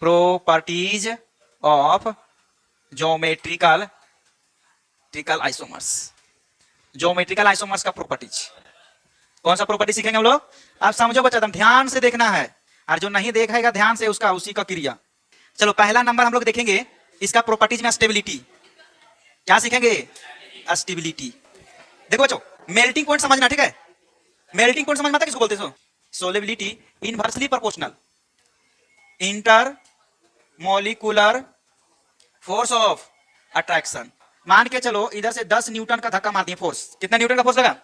properties of geometrical isomers. Geometrical isomers का properties, कौन सा प्रॉपर्टी सीखेंगे हम लोग? आप समझो बच्चा, एकदम ध्यान से देखना है, और जो नहीं देखेगा ध्यान से उसका उसी का क्रिया। चलो पहला नंबर हम लोग देखेंगे इसका प्रॉपर्टीज में स्टेबिलिटी। क्या सीखेंगे? स्टेबिलिटी। देखो बच्चों, मेल्टिंग पॉइंट समझना, ठीक है? मेल्टिंग पॉइंट समझ में आता है किसको बोलते हैं? Solubility inversely proportional inter molecular force of attraction. मान के चलो इधर से 10 न्यूटन का धक्का मार दिए, फोर्स कितना न्यूटन का फोर्स लगा,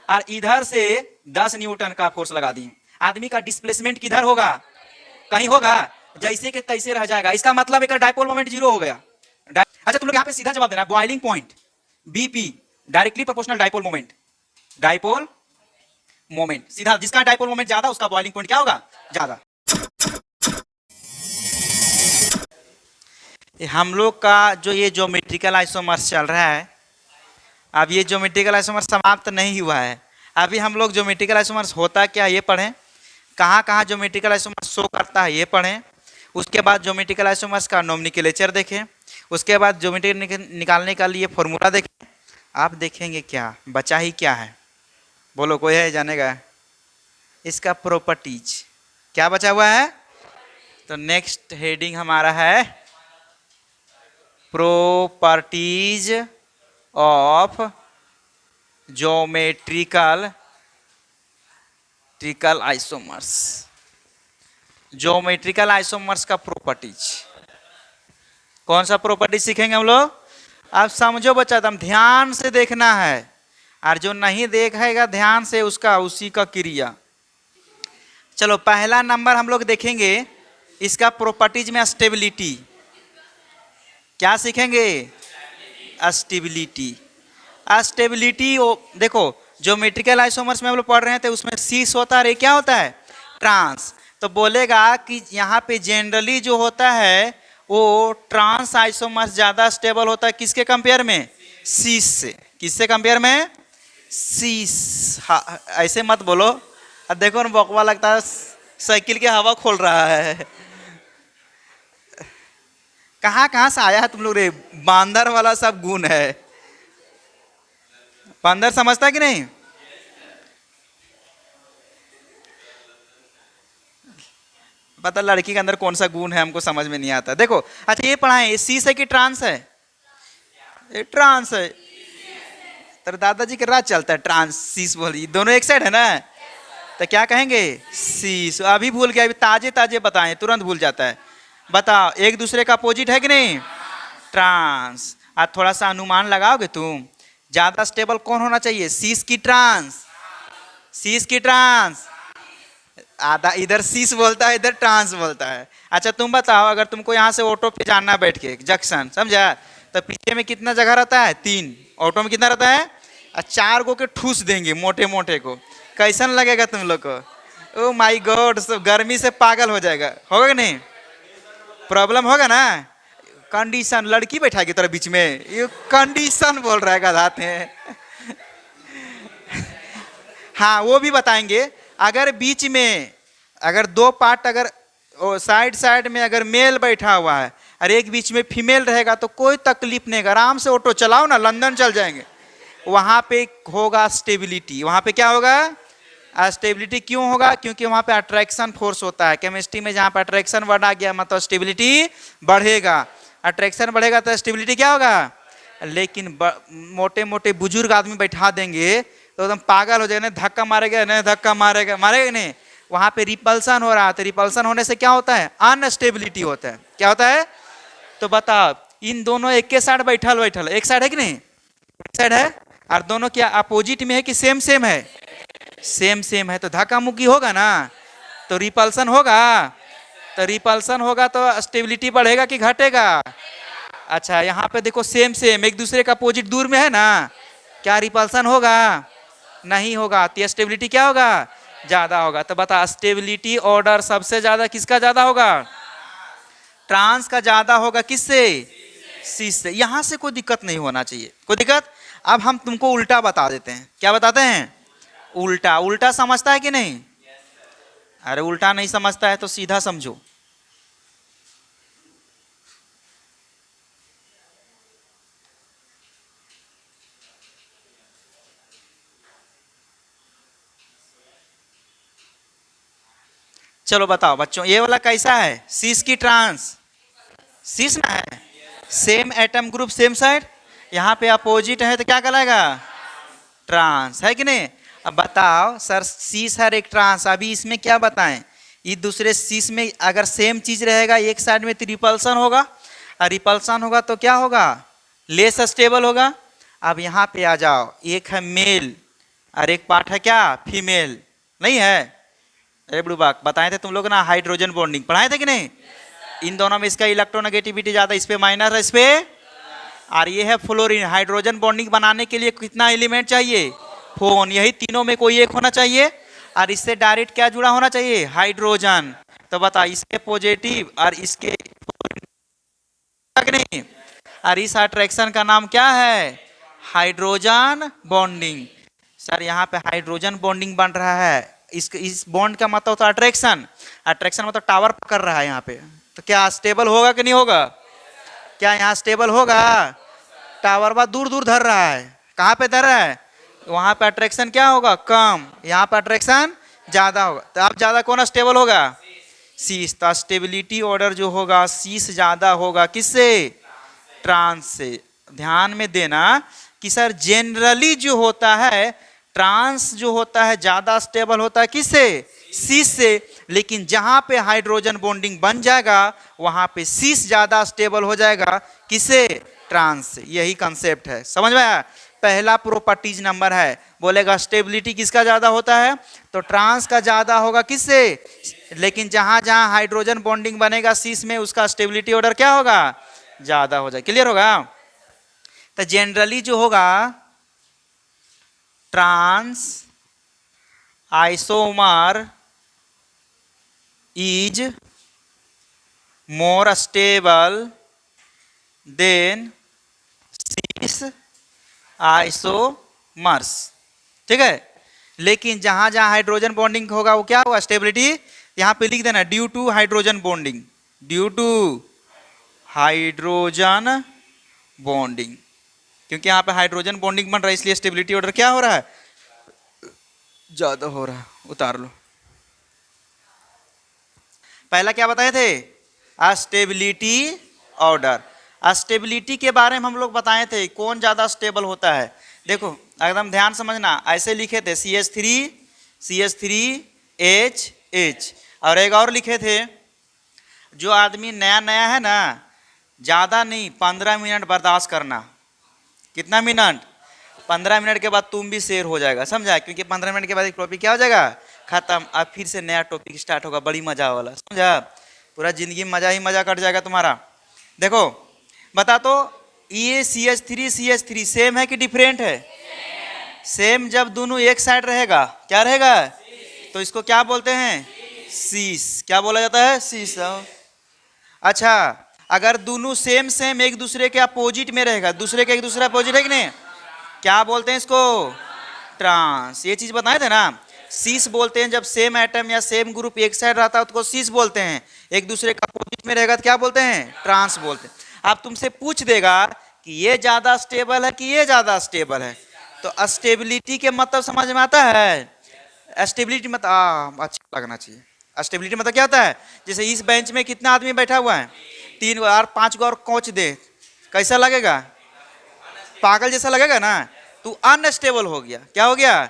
और इधर से 10 न्यूटन का फोर्स लगा दिए। आदमी का डिस्प्लेसमेंट किधर होगा? कहीं होगा, जैसे के तैसे रह जाएगा। इसका मतलब एक डायपोल मोमेंट जीरो हो गया। अच्छा तुम लोग यहाँ पे सीधा जवाब देना, boiling point BP directly proportional dipole moment. Dipole moment सीधा, जिसका डायपोल मोमेंट ज्यादा उसका बॉइलिंग पॉइंट क्या होगा? ज्यादा। हम लोग का जो ये ज्योमेट्रिकल आइसोमर्स चल रहा है, अब ये ज्योमेट्रिकल आइसोमर्स समाप्त नहीं हुआ है। अभी हम लोग ज्योमेट्रिकल आइसोमर्स होता क्या ये पढ़ें, कहाँ कहाँ ज्योमेट्रिकल आइसोमर्स शो करता है ये पढ़ें, उसके बाद ज्योमेट्रिकल आइसोमर्स का नोमेनक्लेचर देखें, उसके बाद ज्योमेट्री निकालने का लिए फॉर्मूला देखें। आप देखेंगे क्या बचा ही क्या है? बोलो, कोई है जानेगा? इसका प्रॉपर्टीज क्या बचा हुआ है? तो नेक्स्ट हेडिंग हमारा है properties of geometrical isomers. Geometrical isomers का प्रॉपर्टीज, कौन सा प्रॉपर्टी सीखेंगे हम लोग? आप समझो बच्चा, एकदम ध्यान से देखना है, और जो नहीं देखेगा ध्यान से उसका उसी का क्रिया। चलो पहला नंबर हम लोग देखेंगे इसका प्रॉपर्टीज में स्टेबिलिटी। क्या सीखेंगे? स्टेबिलिटी। स्टेबिलिटी देखो, ज्योमेट्रिकल आइसोमर्स में हम लोग पढ़ रहे हैं तो उसमें सीस होता है, क्या होता है? ट्रांस। तो बोलेगा कि यहाँ पे जनरली जो होता है वो ट्रांस आइसोमर्स ज्यादा स्टेबल होता है, किसके कंपेयर में? सीस से। किससे कंपेयर में? सीस। हाँ, ऐसे मत बोलो, अब देखो ना बकवा लगता है, साइकिल की हवा खोल रहा है। कहाँ कहाँ से आया है तुम लोग रे? बांदर वाला सब गुण है। बांदर समझता है कि नहीं? पता लड़की के अंदर कौन सा गुण है हमको समझ में नहीं आता। देखो अच्छा ये पढ़ाएं, ये सीस है कि ट्रांस है? ये ट्रांस है। तेरे दादाजी के राज चलता है ट्रांस सीस बोली, दोनों एक साइड है ना, तो क्या कहेंगे? सीस। अभी भूल गया, अभी ताजे ताजे बताएं, तुरंत भूल जाता है। बताओ एक दूसरे का अपोजिट है कि नहीं? ट्रांस। आज थोड़ा सा अनुमान लगाओगे तुम, ज्यादा स्टेबल कौन होना चाहिए? सीस की ट्रांस? सीस की ट्रांस। आधा इधर सीस बोलता है, इधर ट्रांस बोलता है। अच्छा तुम बताओ, अगर तुमको यहाँ से ऑटो पे जाना बैठ के जंक्शन, समझा, तो पीछे में कितना जगह रहता है? 3। ऑटो में कितना रहता है? 4 गो के ठूस देंगे मोटे मोटे को, कैसन लगेगा तुम लोग को? ओ माई गॉड, सब गर्मी से पागल हो जाएगा, होगा कि नहीं? प्रॉब्लम होगा ना। कंडीशन, लड़की बैठाएगी तेरे बीच में, ये कंडीशन बोल रहा है गधाते हैं। हाँ वो भी बताएंगे, अगर बीच में अगर 2 पार्ट, अगर साइड साइड में अगर मेल बैठा हुआ है और एक बीच में फीमेल रहेगा तो कोई तकलीफ नहीं, आराम से ऑटो चलाओ ना, लंदन चल जाएंगे। वहां पे होगा स्टेबिलिटी। वहां पे क्या होगा? स्टेबिलिटी। क्यों होगा? क्योंकि वहां पे अट्रैक्शन फोर्स होता है। केमिस्ट्री में जहां पे अट्रैक्शन बढ़ा गया मतलब स्टेबिलिटी बढ़ेगा। अट्रैक्शन बढ़ेगा तो स्टेबिलिटी क्या होगा? लेकिन मोटे मोटे बुजुर्ग आदमी बैठा देंगे तो एकदम पागल हो जाएगा, धक्का मारेगा नहीं, धक्का मारेगा, मारेगा नहीं। वहां पे रिपल्सन हो रहा है, तो रिपल्सन होने से क्या होता है? अनस्टेबिलिटी होता है। क्या होता है? तो बताओ, इन दोनों एक के साइड बैठल बैठल, एक साइड है कि नहीं? एक साइड है, और दोनों क्या अपोजिट में है कि सेम सेम है? सेम सेम है, तो धक्का मुक्की होगा ना, तो रिपल्सन होगा। तो रिपल्सन होगा तो स्टेबिलिटी बढ़ेगा कि घटेगा? अच्छा यहाँ पे देखो, सेम सेम एक दूसरे का अपोजिट दूर में है ना, क्या रिपल्सन होगा? नहीं होगा, तो स्टेबिलिटी क्या होगा? ज्यादा होगा। तो बता, स्टेबिलिटी ऑर्डर सबसे ज्यादा किसका ज्यादा होगा? ट्रांस का ज्यादा होगा। किससे? सीस से। यहां से कोई दिक्कत नहीं होना चाहिए, कोई दिक्कत। अब हम तुमको उल्टा बता देते हैं। क्या बताते हैं? उल्टा। उल्टा समझता है कि नहीं? अरे उल्टा नहीं समझता है तो सीधा समझो। चलो बताओ बच्चों, ये वाला कैसा है, सीस की ट्रांस, सीस ना है, same atom group same side, यहाँ पे अपोजिट है तो क्या कहलाएगा, ट्रांस, है कि नहीं। अब बताओ सर सीस हर एक ट्रांस, अभी इसमें क्या बताएं, ये दूसरे सीस में अगर सेम चीज रहेगा एक साइड में तो रिपल्सन होगा, और रिपल्सन होगा तो क्या होगा, लेस स्टेबल होगा। अब यहाँ पे आ जाओ, एक है मेल और एक पार्ट है क्या, फीमेल, नहीं है। अरे बुड़बाक, बताए थे तुम लोग ना हाइड्रोजन बॉन्डिंग, पढ़ाए थे कि नहीं। इन दोनों में इसका इलेक्ट्रोनेगेटिविटी ज्यादा, इस पे माइनस है, इस पे, और ये है फ्लोरीन। हाइड्रोजन बॉन्डिंग बनाने के लिए कितना एलिमेंट चाहिए, फोन, यही तीनों में कोई एक होना चाहिए, और इससे डायरेक्ट क्या जुड़ा होना चाहिए, हाइड्रोजन। तो बता इसके पॉजिटिव और इसके नहीं, और इस अट्रैक्शन का नाम क्या है, हाइड्रोजन बॉन्डिंग। सर यहाँ पे हाइड्रोजन बॉन्डिंग बन रहा है, इस बॉन्ड का मतलब होता है अट्रैक्शन, अट्रैक्शन मतलब टावर पकड़ रहा है यहाँ पे, तो क्या स्टेबल होगा कि नहीं होगा, क्या यहाँ स्टेबल होगा, टावर बा दूर दूर धर रहा है, कहाँ पे धर रहा है, वहां पे अट्रैक्शन क्या होगा, कम, यहाँ पे अट्रैक्शन ज्यादा होगा, तो अब ज्यादा कौन स्टेबल होगा, सीस। तो स्टेबिलिटी ऑर्डर जो होगा सीस ज्यादा होगा किससे, ट्रांस से। ध्यान में देना कि सर जनरली जो होता है ट्रांस जो होता है ज्यादा स्टेबल होता है किससे, सीस से, लेकिन जहां पे हाइड्रोजन बॉन्डिंग बन जाएगा वहां पे सीस ज्यादा स्टेबल हो जाएगा किससे, ट्रांस से। यही कंसेप्ट है, समझ में आया। पहला प्रॉपर्टीज नंबर है, बोलेगा स्टेबिलिटी किसका ज्यादा होता है, तो ट्रांस का ज्यादा होगा किससे, लेकिन जहां जहां हाइड्रोजन बॉन्डिंग बनेगा सीस में उसका स्टेबिलिटी ऑर्डर क्या होगा, ज्यादा हो जाए। क्लियर होगा। तो जनरली जो होगा trans isomer is more stable than cis isomers, ठीक है। लेकिन जहां जहां हाइड्रोजन बॉन्डिंग होगा वो क्या होगा, स्टेबिलिटी, यहां पे लिख देना due to hydrogen bonding, due to hydrogen bonding, क्योंकि यहाँ पे हाइड्रोजन बॉन्डिंग बन रहा है इसलिए स्टेबिलिटी ऑर्डर क्या हो रहा है, ज्यादा हो रहा है। उतार लो, पहला क्या बताए थे, स्टेबिलिटी ऑर्डर। स्टेबिलिटी के बारे में हम लोग बताए थे कौन ज्यादा स्टेबल होता है। देखो एकदम ध्यान समझना, ऐसे लिखे थे CH3 और एक और लिखे थे, जो आदमी नया नया है ना, ज्यादा नहीं 15 मिनट बर्दाश्त करना। कितना मिनट, 15 मिनट के बाद तुम भी शेर हो जाएगा, समझा, क्योंकि 15 मिनट के बाद एक टॉपिक क्या हो जाएगा, खत्म, अब फिर से नया टॉपिक स्टार्ट होगा, बड़ी मजा वाला, समझा, पूरा जिंदगी में मजा ही मजा कट जाएगा तुम्हारा। देखो बता तो, ये CH3 सेम है कि डिफरेंट है, सेम। जब दोनों एक साइड रहेगा क्या रहेगा, तो इसको क्या बोलते हैं, सीस। क्या बोला जाता है, सीस। अच्छा, अगर दोनों सेम सेम एक दूसरे के अपोजिट में रहेगा, दूसरे के एक दूसरे अपोजिट है कि नहीं, क्या बोलते हैं इसको, ट्रांस। ये चीज बताए थे ना, सीस बोलते हैं जब सेम एटम या सेम ग्रुप एक साइड रहता है उसको सीस बोलते हैं, एक दूसरे का अपोजिट में रहेगा तो क्या बोलते हैं, ट्रांस बोलते हैं। अब तुमसे पूछ देगा कि ये ज्यादा स्टेबल है कि ये ज्यादा स्टेबल है, तो स्टेबिलिटी के मतलब समझ में आता है, स्टेबिलिटी मतलब अच्छा लगना चाहिए। स्टेबिलिटी मतलब क्या होता है, जैसे इस बेंच में कितना आदमी बैठा हुआ है, 3 और 5 और कोच दे, कैसा लगेगा, पागल जैसा लगेगा ना, तू अनस्टेबल हो गया, क्या हो गया।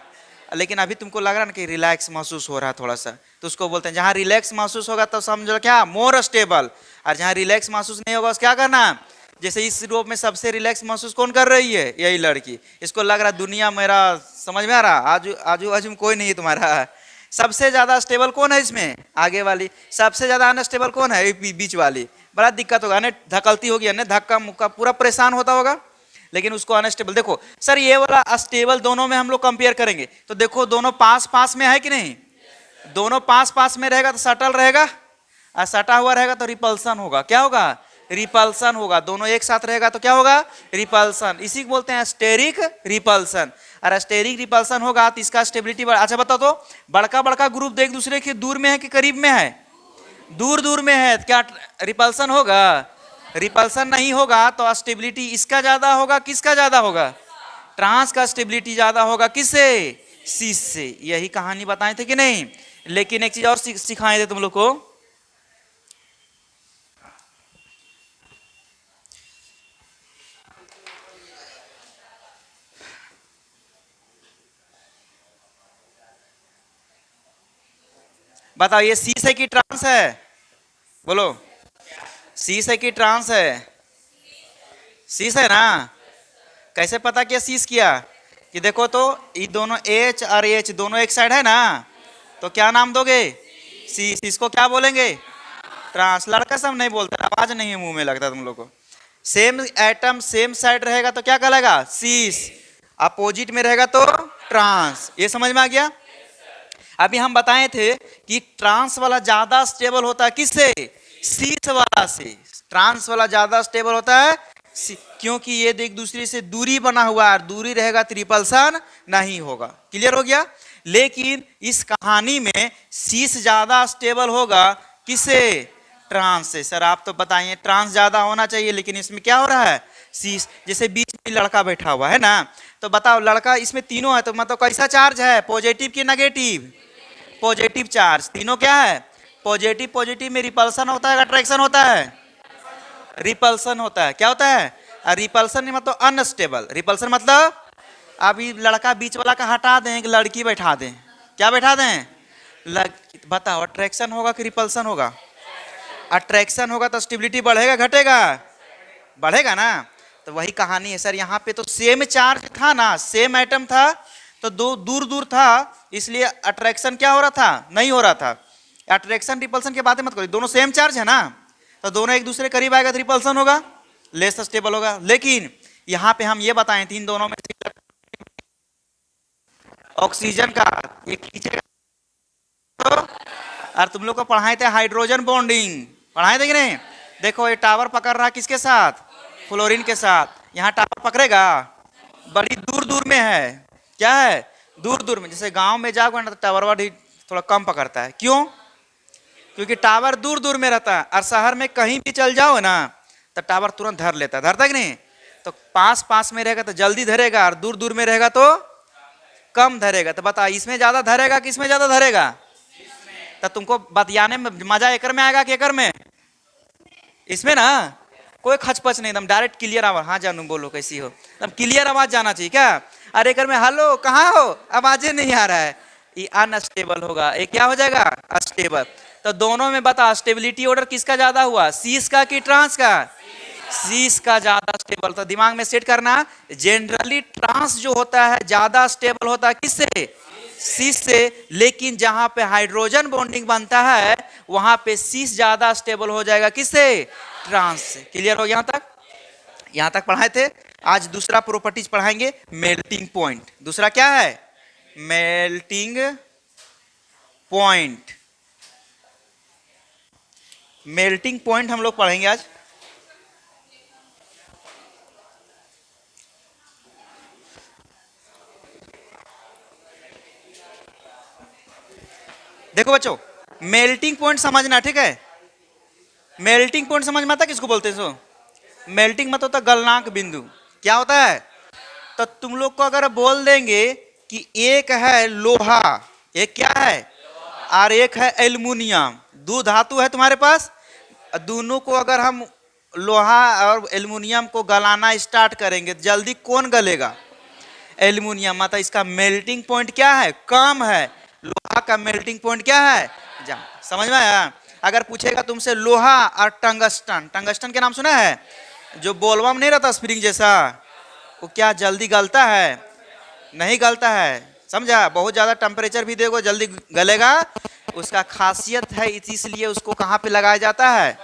लेकिन अभी तुमको लग रहा है ना कि रिलैक्स महसूस हो रहा है थोड़ा सा, तो उसको बोलते हैं जहां रिलैक्स महसूस होगा तो समझो क्या, मोर स्टेबल। और जहां रिलैक्स महसूस नहीं होगा उसको क्या करना, जैसे इस रूप में सबसे रिलैक्स महसूस कौन कर रही है, यही लड़की, इसको लग रहा दुनिया मेरा, समझ में आ रहा, आजू बाजू में कोई नहीं है तुम्हारा। सबसे ज्यादा स्टेबल कौन है इसमें, आगे वाली। सबसे ज्यादा अनस्टेबल कौन है, बीच वाली। बड़ा दिक्कत होगा, धकलती होगी, धक्का मुक्का, पूरा परेशान होता होगा, लेकिन उसको अनस्टेबल। देखो सर ये वाला स्टेबल दोनों में हम लोग कंपेयर करेंगे तो देखो दोनों पास पास में है कि नहीं, दोनों पास पास में रहेगा तो सटल रहेगा, और सटा हुआ रहेगा तो रिपल्सन होगा। क्या होगा, रिपल्सन होगा। दोनों एक साथ रहेगा तो क्या होगा, रिपल्सन। इसी को बोलते हैं स्टेरिक रिपल्सन। और स्टेरिक रिपल्सन होगा तो इसका स्टेबिलिटी अच्छा बताओ तो, बड़का बड़का ग्रुप एक दूसरे के दूर में है कि करीब में है, दूर दूर में है, क्या रिपल्सन होगा, रिपल्सन नहीं होगा तो स्टेबिलिटी इसका ज्यादा होगा, किसका ज्यादा होगा, ट्रांस का स्टेबिलिटी ज्यादा होगा, किससे, सीस से। यही कहानी बताए थे कि नहीं। लेकिन एक चीज और सिखाए थे तुम लोग को, बताओ ये सी से की ट्रांस है, बोलो सी से की ट्रांस है, सीस है ना। कैसे पता किया सीस किया, कि देखो तो ये दोनों एच और एच दोनों एक साइड है ना, तो क्या नाम दोगे, सीस। इसको क्या बोलेंगे, ट्रांस। लड़का सब नहीं बोलता, आवाज नहीं है मुंह में लगता तुम लोग को। सेम एटम सेम साइड रहेगा तो क्या कहलाएगा, सीस। अपोजिट में रहेगा तो ट्रांस। ये समझ में आ गया। अभी हम बताए थे कि ट्रांस वाला ज्यादा स्टेबल होता है किससे, सीस वाला से। ट्रांस वाला ज्यादा स्टेबल होता है क्योंकि ये एक दूसरे से दूरी बना हुआ है, दूरी रहेगा तो रिपल्सन नहीं होगा। क्लियर हो गया। लेकिन इस कहानी में सीस ज्यादा स्टेबल होगा किससे, ट्रांस से। सर आप तो बताइए ट्रांस ज्यादा होना चाहिए, लेकिन इसमें क्या हो रहा है, सीस। जैसे बीच में लड़का बैठा हुआ है ना, तो बताओ लड़का इसमें तीनों है, तो मतलब कैसा चार्ज है, पॉजिटिव की नेगेटिव, पॉजिटिव चार्ज। तीनों क्या है, पॉजिटिव। पॉजिटिव में रिपल्सन होता है, अट्रैक्शन होता है, रिपल्सन होता है। क्या होता है, रिपल्सन मतलब अनस्टेबल। रिपल्सन मतलब अभी लड़का बीच वाला का हटा दें, एक लड़की बैठा दें, क्या बैठा दें, बताओ अट्रैक्शन होगा कि रिपल्सन होगा, अट्रैक्शन होगा तो स्टेबिलिटी बढ़ेगा घटेगा, बढ़ेगा ना। तो वही कहानी है सर, यहाँ पे तो सेम चार्ज था ना, सेम एटम था, तो दो दूर दूर था, इसलिए अट्रैक्शन क्या हो रहा था, नहीं हो रहा था। अट्रैक्शन रिपल्सन की बातें मत करो, दोनों सेम चार्ज है ना, तो दोनों एक दूसरे करीब आएगा तो रिपल्सन होगा, लेस स्टेबल होगा। लेकिन यहाँ पे हम ये बताएं थे इन दोनों में ऑक्सीजन का ये खींचेगा, और तुम लोग को पढ़ाए थे हाइड्रोजन बॉन्डिंग, पढ़ाए थे कि नहीं। देखो ये टावर पकड़ रहा किसके साथ, फ्लोरीन के साथ। यहाँ टावर पकड़ेगा, बड़ी दूर दूर में है, क्या है, दूर दूर में। जैसे गांव में जाओगे ना तो टावर थोड़ा कम पकड़ता है, क्यों, क्योंकि टावर दूर दूर में रहता है। और शहर में कहीं भी चल जाओ ना तो टावर तुरंत धर लेता है, धरता कि नहीं। तो पास पास में रहेगा तो जल्दी धरेगा, और दूर दूर में रहेगा तो कम धरेगा। तो बता इसमें ज्यादा धरेगा कि इसमें ज्यादा धरेगा, तो तुमको बतियाने में मजा एकर में आएगा कि एकर में, इसमें ना कोई खचपच नहीं, एकदम डायरेक्ट क्लियर आवाज। हाँ जानू बोलो कैसी हो, एकदम क्लियर आवाज जाना चाहिए क्या। अरे एकर में हेलो कहाँ हो, आवाजें नहीं आ रहा है, ये अनस्टेबल होगा, ये क्या हो जाएगा, अस्टेबल। तो दोनों में बता स्टेबिलिटी ऑर्डर किसका ज्यादा हुआ, सीस का कि ट्रांस का, सीस का ज्यादा स्टेबल। तो दिमाग में सेट करना, जनरली ट्रांस जो होता है ज्यादा स्टेबल होता है किससे, सीस से। लेकिन जहां पे हाइड्रोजन बॉन्डिंग बनता है वहां पे सीस ज्यादा स्टेबल हो जाएगा किससे, ट्रांस से। क्लियर हो गया, यहां तक पढ़ाए थे। आज दूसरा प्रॉपर्टीज पढ़ाएंगे, मेल्टिंग पॉइंट। दूसरा क्या है, मेल्टिंग पॉइंट। मेल्टिंग पॉइंट हम लोग पढ़ेंगे आज। देखो बच्चों, मेल्टिंग पॉइंट समझना, ठीक है। मेल्टिंग पॉइंट समझ में आता किसको बोलते हैं, सो मेल्टिंग मत होता गलनांक बिंदु। क्या होता है, तो तुम लोग को अगर बोल देंगे कि एक है लोहा, एक क्या है, और एक है एल्युमिनियम, दो धातु है तुम्हारे पास, दोनों को अगर हम लोहा और एल्युमिनियम को गलाना स्टार्ट करेंगे जल्दी कौन गलेगा, एल्युमिनियम। मतलब इसका मेल्टिंग पॉइंट क्या है, कम है। लोहा का मेल्टिंग पॉइंट क्या है, जा समझ में आया। अगर पूछेगा तुमसे लोहा और टंगस्टन, टंगस्टन के नाम सुना है, जो बोलबम नहीं रहता स्प्रिंग जैसा, वो क्या जल्दी गलता है, नहीं गलता है, समझा। बहुत ज्यादा टेम्परेचर भी देखो जल्दी गलेगा, उसका खासियत है, इसलिए उसको कहाँ पे लगाया जाता है,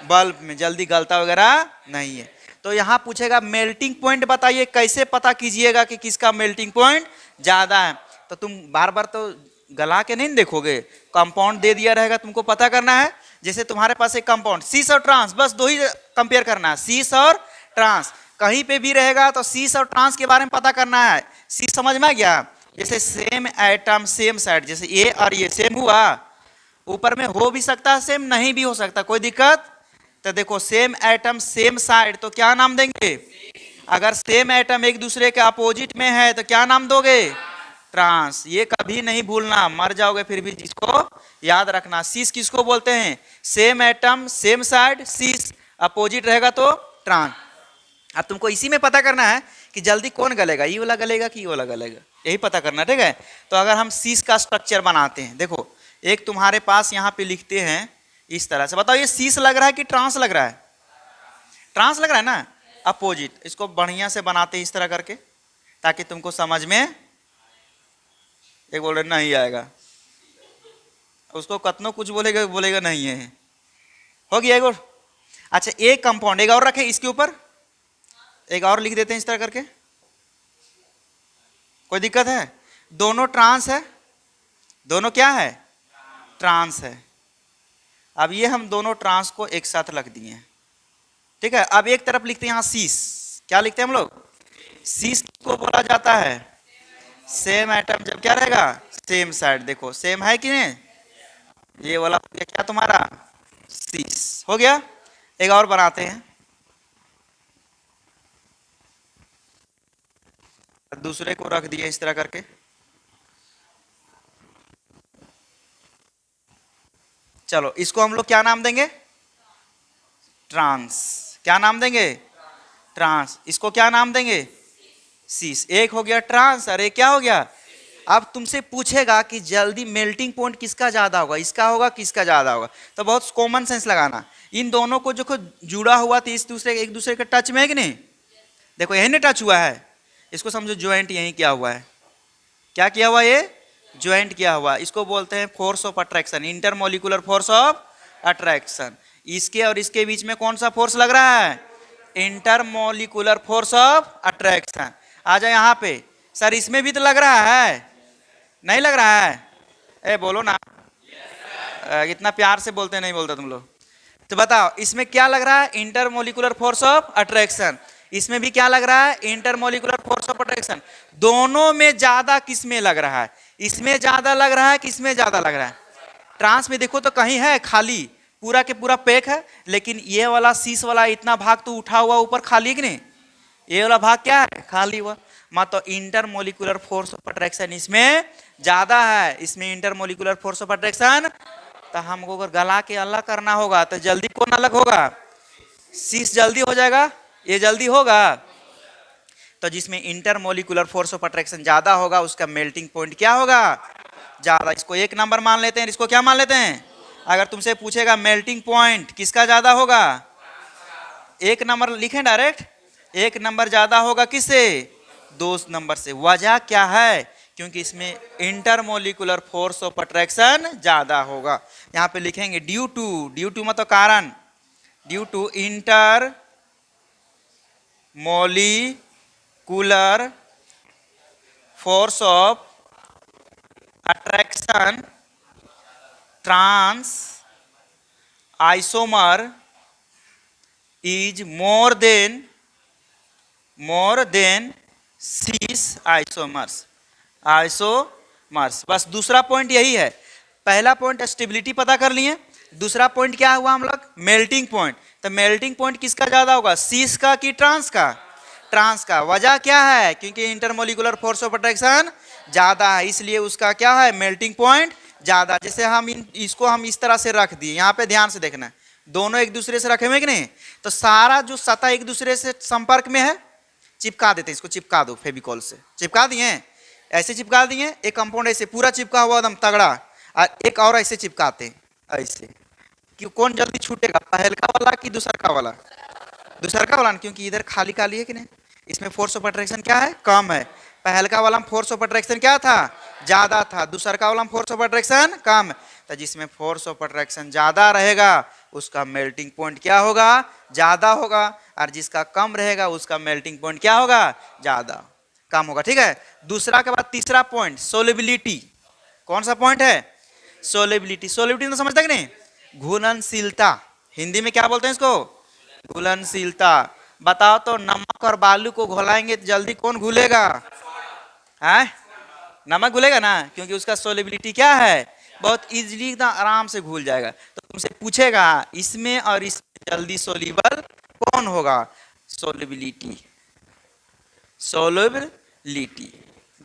बल्ब में, जल्दी गलता वगैरह नहीं है। तो यहाँ पूछेगा मेल्टिंग पॉइंट बताइए, कैसे पता कीजिएगा कि किसका मेल्टिंग पॉइंट ज्यादा है। तो तुम बार बार तो गला के नहीं देखोगे, कंपाउंड दे दिया रहेगा, तुमको पता करना है। जैसे तुम्हारे पास एक कंपाउंड सीस और ट्रांस, बस दो ही कंपेयर करना है, सीस और ट्रांस। कहीं पे भी रहेगा तो सीस और ट्रांस के बारे में पता करना है। सीस समझ में आ गया, जैसे सेम एटम सेम साइड, जैसे ये और ये सेम हुआ, ऊपर में हो भी सकता है सेम, नहीं भी हो सकता, कोई दिक्कत। तो देखो सेम एटम सेम साइड तो क्या नाम देंगे, अगर सेम एटम एक दूसरे के अपोजिट में है तो क्या नाम दोगे, ट्रांस। ये कभी नहीं भूलना, मर जाओगे फिर भी इसको याद रखना। सीस किसको बोलते हैं? सेम एटम सेम साइड, सीस अपोजिट रहेगा तो ट्रांस। अब तुमको इसी में पता करना है कि जल्दी कौन गलेगा, ये वाला गलेगा कि ये वाला गलेगा, यही पता करना, ठीक है। तो अगर हम सीस का स्ट्रक्चर बनाते हैं, देखो एक तुम्हारे पास यहाँ पे लिखते हैं इस तरह से, बताओ ये सीस लग रहा है कि ट्रांस लग रहा है? ट्रांस लग रहा है ना, अपोजिट। इसको बढ़िया से बनाते हैं इस तरह करके ताकि तुमको समझ में, एक बोल रहे नहीं आएगा, उसको कतनो कुछ बोलेगा बोलेगा नहीं है, हो गया एक और। अच्छा एक कंपाउंड एक और रखें इसके ऊपर, एक और लिख देते हैं इस तरह करके, कोई दिक्कत है? दोनों ट्रांस है, दोनों क्या है? ट्रांस है। अब ये हम दोनों ट्रांस को एक साथ रख दिए हैं, ठीक है। अब एक तरफ लिखते हैं यहाँ सीस, क्या लिखते हैं हम लोग? सीस को बोला जाता है सेम एटम जब क्या रहेगा? Same side. देखो सेम है कि नहीं, ये वाला हो गया क्या तुम्हारा? सीस हो गया। एक और बनाते हैं, दूसरे को रख दिए इस तरह करके, चलो इसको हम लोग क्या नाम देंगे? ट्रांस। क्या नाम देंगे? ट्रांस। इसको क्या नाम देंगे? सीस। एक हो गया ट्रांस और एक क्या हो गया? अब तुमसे पूछेगा कि जल्दी मेल्टिंग पॉइंट किसका ज्यादा होगा, इसका होगा किसका ज्यादा होगा, तो बहुत कॉमन सेंस लगाना। इन दोनों को जो जुड़ा हुआ था इस दूसरे एक दूसरे के टच में है कि नहीं? देखो यही नहीं टच हुआ है, इसको समझो ज्वाइंट यही किया हुआ है। क्या किया हुआ? ये ज्वाइंट किया हुआ, इसको बोलते हैं force of attraction, intermolecular force of attraction. इसके और इसके बीच में कौन सा फोर्स लग रहा है? Intermolecular force of attraction. आ जाए यहाँ पे, सर इसमें भी तो लग रहा है, नहीं लग रहा है? ए बोलो ना, इतना प्यार से बोलते नहीं बोलते तुम लोग। तो बताओ इसमें क्या लग रहा है? Intermolecular force of attraction. इसमें भी क्या लग रहा है? Intermolecular force of attraction. दोनों में ज्यादा किस में लग रहा है? इसमें ज्यादा लग रहा है कि इसमें ज्यादा लग रहा है? ट्रांस में देखो तो कहीं है खाली, पूरा के पूरा पैक है, लेकिन ये वाला सीस वाला इतना भाग तो उठा हुआ ऊपर खाली कि नहीं, ये वाला भाग क्या है? खाली हुआ। मतलब इंटरमोलिकुलर फोर्स ऑफ अट्रैक्शन इसमें ज्यादा है, इसमें इंटरमोलिकुलर फोर्स ऑफ अट्रैक्शन। तो हमको अगर गला के अलग करना होगा तो जल्दी कौन अलग होगा? सीस जल्दी हो जाएगा, ये जल्दी होगा। तो जिसमें इंटरमोलिकुलर फोर्स ऑफ अट्रैक्शन ज्यादा होगा उसका मेल्टिंग पॉइंट क्या होगा? ज्यादा। इसको एक नंबर मान लेते हैं, इसको क्या मान लेते हैं? अगर तुमसे पूछेगा मेल्टिंग पॉइंट किसका ज्यादा होगा, एक नंबर लिखें डायरेक्ट, एक नंबर ज्यादा होगा किससे? दो नंबर से। वजह क्या है? क्योंकि इसमें इंटरमोलिकुलर फोर्स ऑफ अट्रैक्शन ज्यादा होगा। यहाँ पे लिखेंगे ड्यू टू मतलब कारण, due to inter molecular force of attraction trans isomer is more than cis isomers. बस दूसरा पॉइंट यही है। पहला पॉइंट स्टेबिलिटी पता कर लिए, दूसरा पॉइंट क्या हुआ हम लोग? Melting point. तो मेल्टिंग पॉइंट किसका ज्यादा होगा? सीस का कि ट्रांस का? ट्रांस का। वजह क्या है? क्योंकि इंटरमोलिकुलर फोर्स ऑफ अट्रैक्शन ज्यादा है, इसलिए उसका क्या है? मेल्टिंग पॉइंट ज्यादा। जैसे हम इसको हम इस तरह से रख दिए, यहाँ पे ध्यान से देखना, दोनों एक दूसरे से रखे हुए कि नहीं, तो सारा जो सतह एक दूसरे से संपर्क में है चिपका देते हैं। इसको चिपका दो फेविकॉल से, चिपका दिए, ऐसे चिपका दिए। एक कंपाउंड ऐसे पूरा चिपका हुआ एकदम तगड़ा, और एक और ऐसे चिपकाते हैं ऐसे, कि कौन जल्दी छूटेगा, पहलका वाला कि दूसरका वाला? दूसरका वाला, क्योंकि इधर खाली खाली है कि नहीं, इसमें फोर्स ऑफ अट्रैक्शन क्या है? कम है। पहलका वाला में फोर्स ऑफ अट्रैक्शन क्या था? ज्यादा था। दूसरका वाला में फोर्स ऑफ अट्रैक्शन कम। तो जिसमें फोर्स ऑफ अट्रैक्शन ज्यादा रहेगा उसका मेल्टिंग पॉइंट क्या होगा? ज्यादा होगा। और जिसका कम रहेगा उसका मेल्टिंग पॉइंट क्या होगा? ज्यादा कम होगा, ठीक है। दूसरा के बाद तीसरा पॉइंट सोलिबिलिटी। कौन सा पॉइंट है? सोलिबिलिटी। सोलिबिलिटी तो समझता कि नहीं? घुलनशीलता। हिंदी में क्या बोलते हैं इसको? घुलनशीलता। बताओ तो नमक और बालू को घोलाएंगे तो जल्दी कौन घुलेगा? है नमक घुलेगा ना, क्योंकि उसका सोलिबिलिटी क्या है? बहुत इजीली एकदम आराम से घुल जाएगा। तो तुमसे पूछेगा इसमें और इसमें जल्दी सोलिबल कौन होगा? सोलिबिलिटी।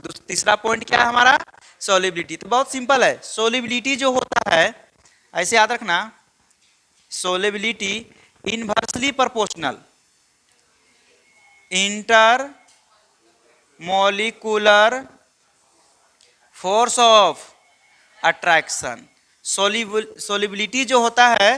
तीसरा पॉइंट क्या है हमारा, सोलिबिलिटी। तो बहुत सिंपल है, सोलिबिलिटी जो होता है ऐसे याद रखना, solubility inversely proportional inter molecular force of attraction. Solubility जो होता है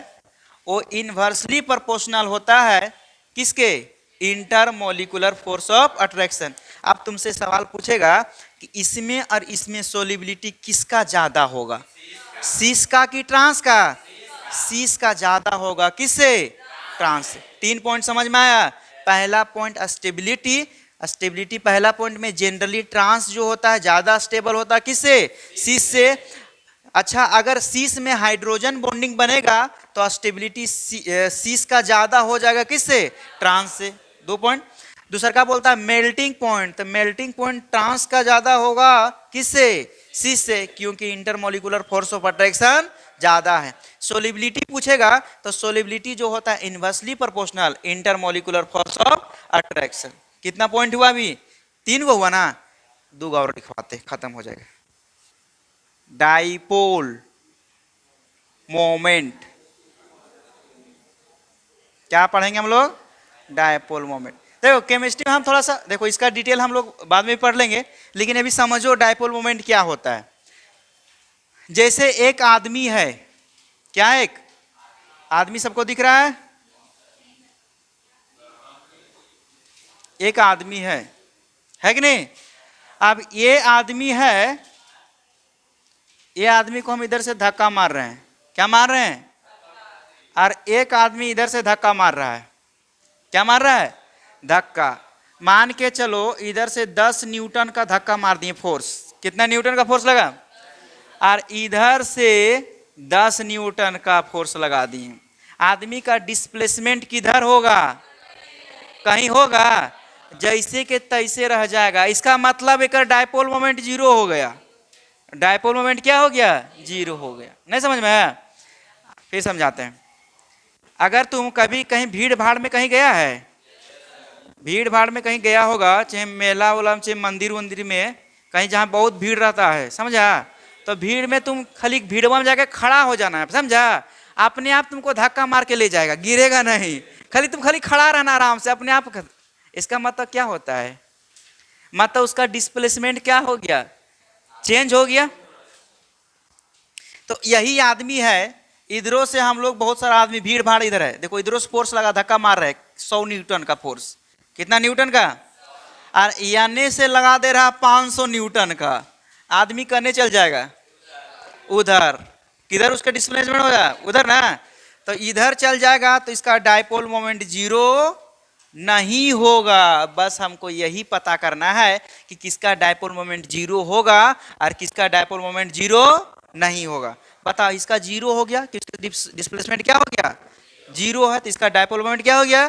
वो इनवर्सली प्रोपोर्शनल होता है किसके, inter molecular force of attraction. अब तुमसे सवाल पूछेगा कि इसमें और इसमें सोलिबिलिटी किसका ज्यादा होगा, सीस का कि ट्रांस का, सीस का ज्यादा होगा, किससे, ट्रांस से। 3 पॉइंट समझ में आया। पहला पॉइंट स्टेबिलिटी, स्टेबिलिटी पहला पॉइंट में जनरली ट्रांस जो होता है ज्यादा स्टेबल होता है किससे, सीस से। अच्छा, अगर सीस में हाइड्रोजन बॉन्डिंग बनेगा तो स्टेबिलिटी सीस का ज्यादा हो जाएगा किससे, ट्रांस से। 2 पॉइंट। दूसरा क्या बोलता है, मेल्टिंग पॉइंट, तो मेल्टिंग पॉइंट ट्रांस का ज्यादा होगा किससे, सीस से, क्योंकि इंटरमोलिकुलर फोर्स ऑफ अट्रैक्शन ज्यादा है। सोलिबिलिटी पूछेगा तो सोलिबिलिटी जो होता है inversely proportional intermolecular force of attraction. कितना पॉइंट हुआ अभी, 3 गो हुआ ना, 2 और लिखवाते खत्म हो जाएगा। डाइपोल मोमेंट, क्या पढ़ेंगे हम लोग, डाइपोल मोमेंट। देखो केमिस्ट्री में हम थोड़ा सा, देखो इसका डिटेल हम लोग बाद में पढ़ लेंगे, लेकिन अभी समझो डाइपोल मोमेंट क्या होता है। जैसे एक आदमी है, क्या है, एक आदमी सबको दिख रहा है, एक आदमी है कि नहीं। अब ये आदमी है, ये आदमी को हम इधर से धक्का मार रहे हैं, क्या मार रहे हैं, और एक आदमी इधर से धक्का मार रहा है, क्या मार रहा है, धक्का। मान के चलो इधर से 10 न्यूटन का धक्का मार दिए, फोर्स कितना न्यूटन का फोर्स लगा, और इधर से 10 न्यूटन का फोर्स लगा दिए। आदमी का डिस्प्लेसमेंट किधर होगा, कहीं होगा, जैसे के तैसे रह जाएगा। इसका मतलब एक डायपोल मोमेंट 0 हो गया। डायपोल मोमेंट क्या हो गया, 0 हो गया। नहीं समझ में आया, फिर समझाते हैं। अगर तुम कभी कहीं भीड़ भाड़ में कहीं गया है, भीड़ भाड़ में कहीं गया होगा, चाहे मेला वाला, चाहे मंदिर वंदिर में, कहीं जहाँ बहुत भीड़ रहता है, समझा, तो भीड़ में तुम खाली भीड़ में जाकर खड़ा हो जाना है, समझा। अपने आप तुमको धक्का मार के ले जाएगा, गिरेगा नहीं, खाली तुम खाली खड़ा रहना आराम से अपने आप। इसका मतलब क्या होता है, मतलब उसका डिस्प्लेसमेंट क्या हो गया, चेंज हो गया। तो यही आदमी है, इधरों से हम लोग बहुत सारा आदमी भीड़ भाड़ इधर है, देखो इधरों से फोर्स लगा, धक्का मार रहे 100 न्यूटन का फोर्स, कितना न्यूटन का, और याने से लगा दे रहा 500 न्यूटन का। आदमी करने चल जाएगा उधर, किधर उसका डिस्प्लेसमेंट होगा, उधर ना, तो इधर चल जाएगा, तो इसका डायपोल मोमेंट 0 नहीं होगा। बस हमको यही पता करना है कि किसका डायपोल मोमेंट 0 होगा और किसका डायपोल मोमेंट 0 नहीं होगा। बताओ, इसका 0 हो गया, किसका डिस्प्लेसमेंट क्या हो गया, 0 है, तो इसका डायपोल मोमेंट क्या हो गया,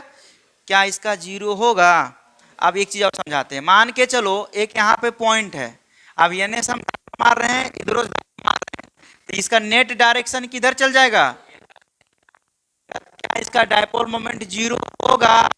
क्या इसका 0 होगा। अब एक चीज और समझाते हैं। मान के चलो एक यहाँ पे पॉइंट है, अब यानी हम मार रहे हैं, इधर मार रहे हैं, तो इसका नेट डायरेक्शन किधर चल जाएगा, क्या इसका डायपोल मोमेंट 0 होगा,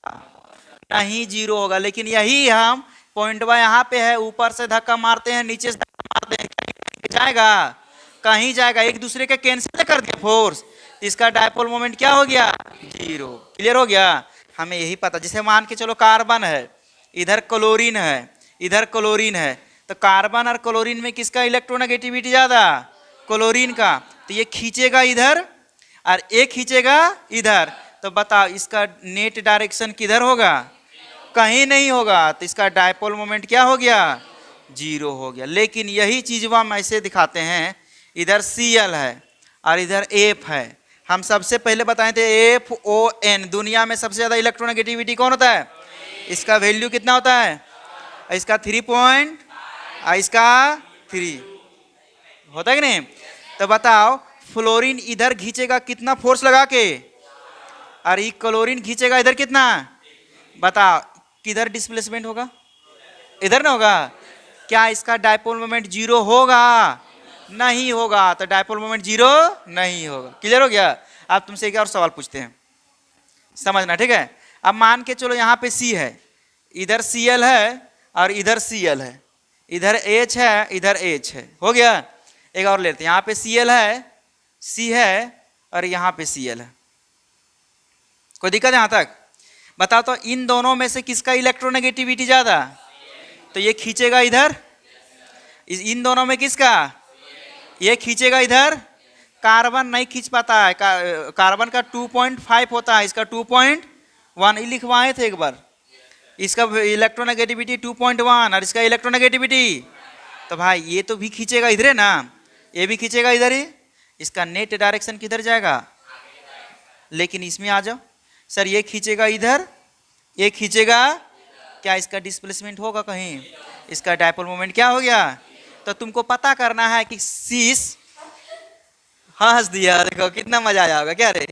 नहीं 0 होगा। लेकिन यही हम पॉइंट वाई यहाँ पे है, ऊपर से धक्का मारते हैं, नीचे से धक्का मारते हैं, कहीं जाएगा, कहीं जाएगा, एक दूसरे के कैंसिल कर दिया फोर्स, इसका डायपोल मोमेंट क्या हो गया, 0। क्लियर हो गया। हमें यही पता, जैसे मान के चलो कार्बन है, इधर क्लोरीन है, इधर क्लोरीन है, तो कार्बन और क्लोरीन में किसका इलेक्ट्रोनेगेटिविटी ज्यादा, क्लोरीन का, तो ये खींचेगा इधर और एक खींचेगा इधर, तो बताओ इसका नेट डायरेक्शन किधर होगा, कहीं नहीं होगा, तो इसका डायपोल मोमेंट क्या हो गया, 0 हो गया। लेकिन यही चीज हम ऐसे दिखाते हैं, इधर Cl है और इधर F है। हम सबसे पहले बताए थे FON, दुनिया में सबसे ज्यादा इलेक्ट्रोनेगेटिविटी कौन होता है, इसका वैल्यू कितना होता है, इसका 3 पॉइंट, इसका 3 होता है कि नहीं। तो बताओ फ्लोरीन इधर खींचेगा कितना फोर्स लगा के, और ये क्लोरीन खींचेगा इधर कितना, बताओ किधर डिस्प्लेसमेंट होगा, इधर ना होगा। क्या इसका डायपोल मोमेंट 0 होगा, नहीं होगा, तो डायपोल मोमेंट 0 नहीं होगा। क्लियर हो गया। अब तुमसे एक और सवाल पूछते हैं, समझना, ठीक है। अब मान के चलो यहाँ पे C है, इधर Cl है और इधर Cl है, इधर H है, इधर H है, हो गया। एक और लेते हैं, यहाँ पे Cl है, C है और यहाँ पे Cl है। कोई दिक्कत यहाँ तक? बताओ तो इन दोनों में से किसका इलेक्ट्रोनेगेटिविटी ज्यादा? तो ये खींचेगा इधर, इन दोनों में किसका? ये खींचेगा इधर। कार्बन नहीं खींच पाता है, कार्बन का 2.5 होता है, इसका 2.1 लिखवाए थे एक बार। इसका इलेक्ट्रोनेगेटिविटी 2.1 और इसका इलेक्ट्रोनेगेटिविटी, तो भाई ये तो भी खींचेगा इधर है ना, ये भी खींचेगा इधर ही। इसका नेट डायरेक्शन किधर जाएगा? लेकिन इसमें आ जाओ सर, ये खींचेगा इधर, ये खींचेगा, क्या इसका डिस्प्लेसमेंट होगा कहीं? इसका डायपोल मोमेंट क्या हो गया? तो तुमको पता करना है कि शीश, हंस दिया, देखो कितना मजा आया होगा क्या रे।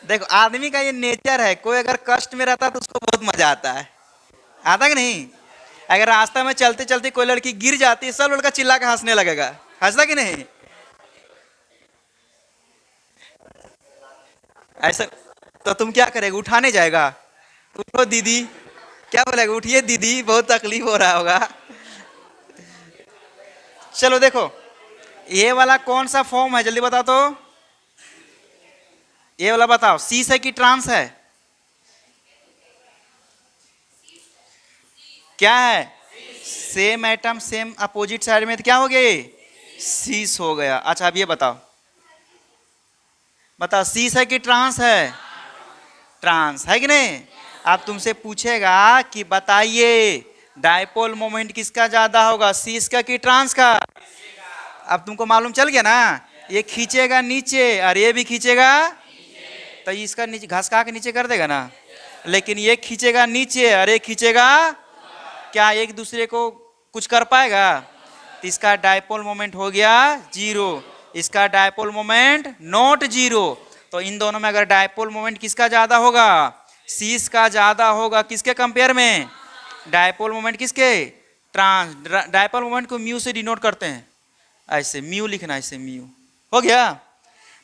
देखो आदमी का ये नेचर है, कोई अगर कष्ट में रहता है तो उसको बहुत मजा आता है, आता कि नहीं? अगर रास्ता में चलते चलते कोई लड़की गिर जाती है, सब लड़का चिल्ला के हंसने लगेगा, हंसता कि नहीं? ऐसा तो तुम क्या करेगा? उठाने जाएगा, उठो दीदी, क्या बोलेगा? उठिए दीदी, बहुत तकलीफ हो रहा होगा। चलो देखो ये वाला कौन सा फॉर्म है, जल्दी बताओ तो। ये वाला बताओ, सीस है कि ट्रांस है? क्या है? Same atom same opposite side में, तो क्या हो गया? ये सीस हो गया। अच्छा अब ये बताओ, बताओ सीस है कि ट्रांस है? ट्रांस है कि नहीं? अब तुमसे पूछेगा कि बताइए डायपोल मोमेंट किसका ज्यादा होगा, सीस का कि ट्रांस का? अब तुमको मालूम चल गया ना, ये खींचेगा नीचे और ये भी खींचेगा, तो इसका नीचे घसका के नीचे कर देगा ना। लेकिन ये खींचेगा नीचे और ये खींचेगा, क्या एक दूसरे को कुछ कर पाएगा? तो इसका डायपोल मोमेंट हो गया जीरो, इसका डायपोल मोमेंट नॉट जीरो। तो इन दोनों में अगर डायपोल मोमेंट किसका ज्यादा होगा? सीस का ज्यादा होगा। किसके कंपेयर में? डायपोल मोमेंट किसके? ट्रांस। डायपोल मोमेंट को म्यू से डिनोट करते हैं, ऐसे म्यू लिखना, ऐसे म्यू, हो गया।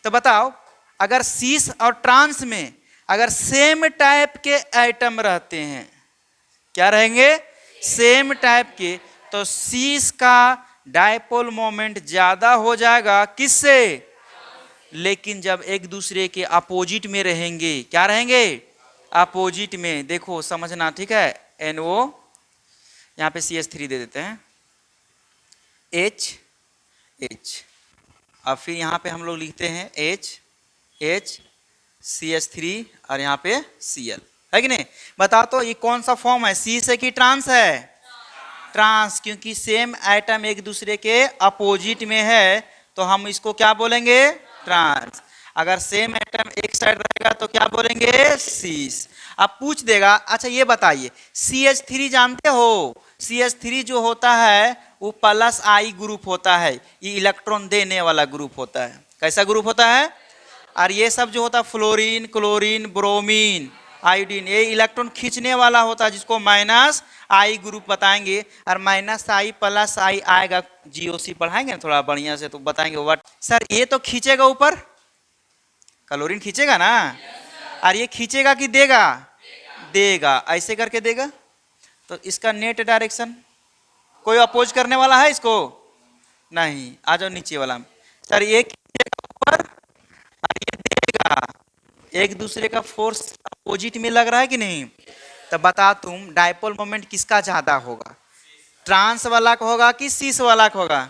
तो बताओ अगर सीस और ट्रांस में अगर सेम टाइप के एटम रहते हैं, क्या रहेंगे? सेम टाइप के, तो सीस का डायपोल मोमेंट ज्यादा हो जाएगा किससे? लेकिन जब एक दूसरे के अपोजिट में रहेंगे, क्या रहेंगे? अपोजिट में। देखो समझना, ठीक है? NO, यहाँ पे CH3 दे देते हैं, H अब फिर यहाँ पे हम लोग लिखते हैं H CH3 और यहाँ पे Cl, है कि नहीं? बताओ तो ये कौन सा फॉर्म है, सी से कि ट्रांस है? ट्रांस, क्योंकि सेम एटम एक दूसरे के अपोजिट में है तो हम इसको क्या बोलेंगे? ट्रांस। अगर सेम एटम एक साइड रहेगा तो क्या बोलेंगे? सीस। अब पूछ देगा, अच्छा ये बताइए CH3 जानते हो? CH3 जो होता है वो प्लस आई ग्रुप होता है, ये इलेक्ट्रॉन देने वाला ग्रुप होता है। कैसा ग्रुप होता है? और ये सब जो होता है फ्लोरीन, क्लोरीन, ब्रोमीन, आयोडीन, ये इलेक्ट्रॉन खींचने वाला होता है, जिसको माइनस आई ग्रुप बताएंगे। और माइनस आई प्लस आई आएगा, GOC पढ़ाएंगे ना थोड़ा बढ़िया से तो बताएंगे व्हाट। सर ये तो खींचेगा ऊपर, क्लोरीन खींचेगा ना, और ये खींचेगा कि देगा? देगा, ऐसे करके देगा। तो इसका नेट डायरेक्शन कोई अपोज करने वाला है इसको? नहीं। आ जाओ नीचे वाला में, सर ये खींचेगा ऊपर और ये देगा, एक दूसरे का फोर्स अपोजिट में लग रहा है कि नहीं? तो बता तुम डायपोल मोमेंट किसका ज्यादा होगा? ट्रांस वाला का होगा कि सीस वाला का होगा?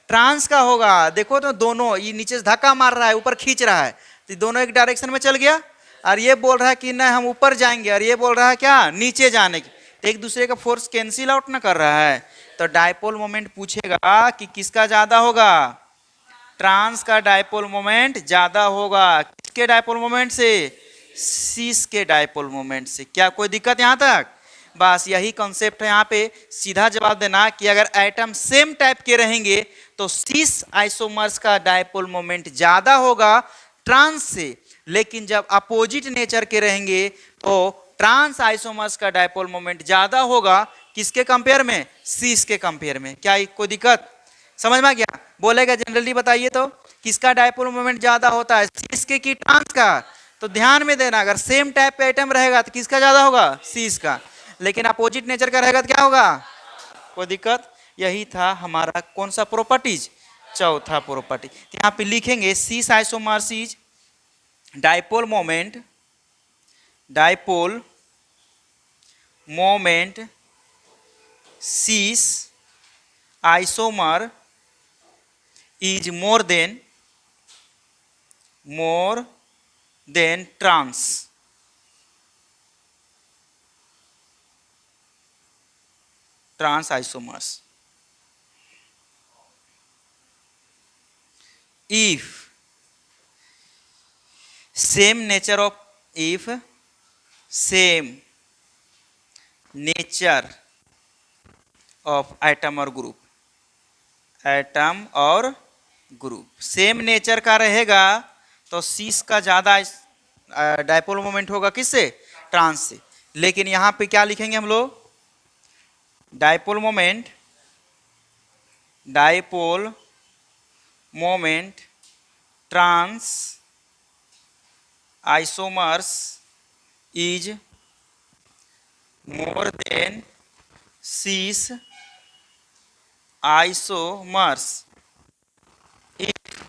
ट्रांस का होगा। देखो तो दोनों, ये नीचे से धक्का मार रहा है, ऊपर खींच रहा है, तो दोनों एक डायरेक्शन में चल गया। और ये बोल रहा है कि नहीं हम ऊपर जाएंगे, और ये बोल रहा है क्या? नीचे जाने की। तो एक दूसरे का फोर्स कैंसिल आउट ना कर रहा है। तो डायपोल मोमेंट पूछेगा कि किसका ज्यादा होगा? ट्रांस का डायपोल मोमेंट ज्यादा होगा। किसके डायपोल मोमेंट से? सीस के डायपोल मोमेंट से। क्या कोई दिक्कत यहाँ तक? बस यही कॉन्सेप्ट है। यहाँ पे सीधा जवाब देना कि अगर एटम सेम टाइप के रहेंगे तो सीस आइसोमर्स का डायपोल मोमेंट ज्यादा होगा ट्रांस से, लेकिन जब अपोजिट नेचर के रहेंगे तो ट्रांस आइसोमर्स का डायपोल मोमेंट ज्यादा होगा। किसके कंपेयर में? सीस के कंपेयर में। क्या कोई दिक्कत समझ में आ गया? बोलेगा जनरली बताइए तो किसका डायपोल मोमेंट ज्यादा होता है, सीस के कि ट्रांस का? तो ध्यान में देना, अगर सेम टाइप का एटम रहेगा तो किसका ज्यादा होगा? सीस का। लेकिन अपोजिट नेचर का रहेगा तो क्या होगा? कोई दिक्कत? यही था हमारा कौन सा प्रॉपर्टीज, चौथा प्रॉपर्टी। तो यहाँ पे लिखेंगे cis isomers is dipole moment cis isomer is more than trans isomers if same nature of atom or group same nature का रहेगा तो सीस का ज्यादा डाइपोल मोमेंट होगा किससे, ट्रांस से। लेकिन यहां पे क्या लिखेंगे हम लोग, dipole moment trans isomers is more than cis isomers if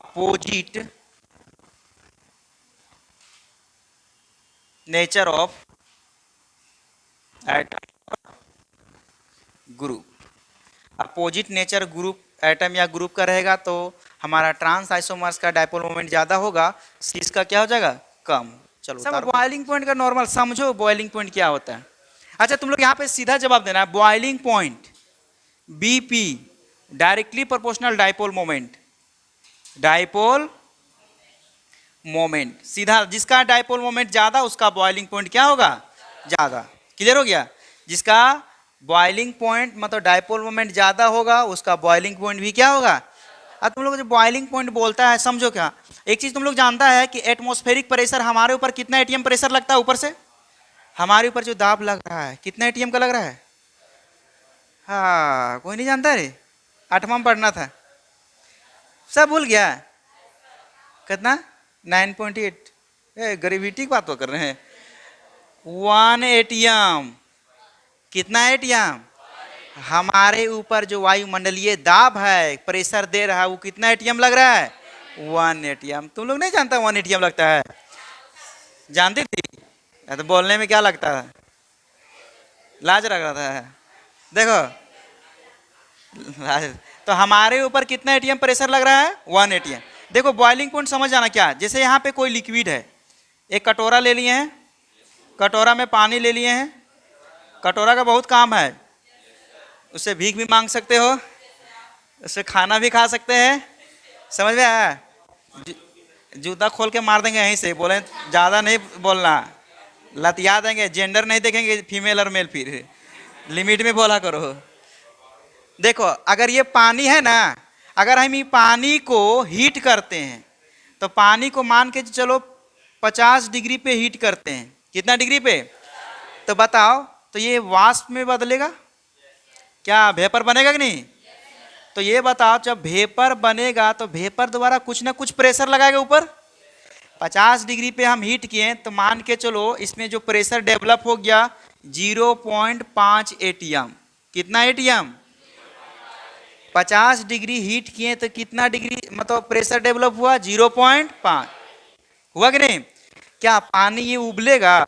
opposite nature of atom group. Opposite nature group atom या ग्रुप का रहेगा तो हमारा ट्रांस आइसोमर्स का डाइपोल मोमेंट ज्यादा होगा, सीस का क्या हो जाएगा, कम। चलो सब बॉइलिंग पॉइंट का नॉर्मल समझो, बॉइलिंग पॉइंट क्या होता है। अच्छा तुम लोग यहाँ पे सीधा जवाब देना है, boiling point BP directly proportional dipole moment सीधा, जिसका डाइपोल मोमेंट ज्यादा उसका बॉइलिंग पॉइंट क्या होगा, ज्यादा। क्लियर हो गया? जिसका बॉइलिंग पॉइंट मतलब डाइपोल मोमेंट ज्यादा होगा उसका बॉइलिंग पॉइंट भी क्या होगा। अब तुम लोग जो बॉइलिंग पॉइंट बोलता है समझो क्या, एक चीज तुम लोग जानता है कि एटमॉस्फेरिक प्रेशर हमारे ऊपर कितना एटीएम प्रेशर लगता है, ऊपर से हमारे ऊपर जो दाब लग रहा है कितना एटीएम का लग रहा है। हाँ कोई नहीं जानता रे, 8वां में पढ़ना था, सब भूल गया। कितना 9.8, ग्रेविटी की बात तो कर रहे हैं। 1 एटीएम, कितना एटीएम, हमारे ऊपर जो वायुमंडलीय दाब है प्रेशर दे रहा है वो कितना एटीएम लग रहा है, 1 एटीएम। तुम लोग नहीं जानता 1 एटीएम लगता है, जानती थी? तो बोलने में क्या लगता है, लाज लग रहा था। देखो तो हमारे ऊपर कितना एटीएम प्रेशर लग रहा है, 1 एटीएम। देखो बॉइलिंग पॉइंट समझ जाना क्या, जैसे यहाँ पे कोई लिक्विड है, एक कटोरा ले लिए हैं, कटोरा में पानी ले लिए हैं, कटोरा का बहुत काम है, उससे भीख भी मांग सकते हो, उससे खाना भी खा सकते हैं, समझ में आया? जूता खोल के मार देंगे यहीं से, बोले ज़्यादा नहीं बोलना, लतिया देंगे, जेंडर नहीं देखेंगे फीमेल और मेल, फिर लिमिट में बोला करो। देखो अगर ये पानी है ना, अगर हम ये पानी को हीट करते हैं तो पानी को मान के चलो 50 डिग्री पे हीट करते हैं, कितना डिग्री पे, तो बताओ तो ये वाष्प में बदलेगा क्या, वेपर बनेगा कि नहीं? तो ये बताओ जब वेपर बनेगा तो वेपर द्वारा कुछ ना कुछ प्रेशर लगाएगा ऊपर। 50 डिग्री पे हम हीट किए तो मान के चलो इसमें जो प्रेशर डेवलप हो गया 0.5 एटीएम, कितना एटीएम, 50 डिग्री हीट किए तो कितना डिग्री मतलब प्रेशर डेवलप हुआ, 0.5 हुआ कि नहीं? क्या पानी ये उबलेगा?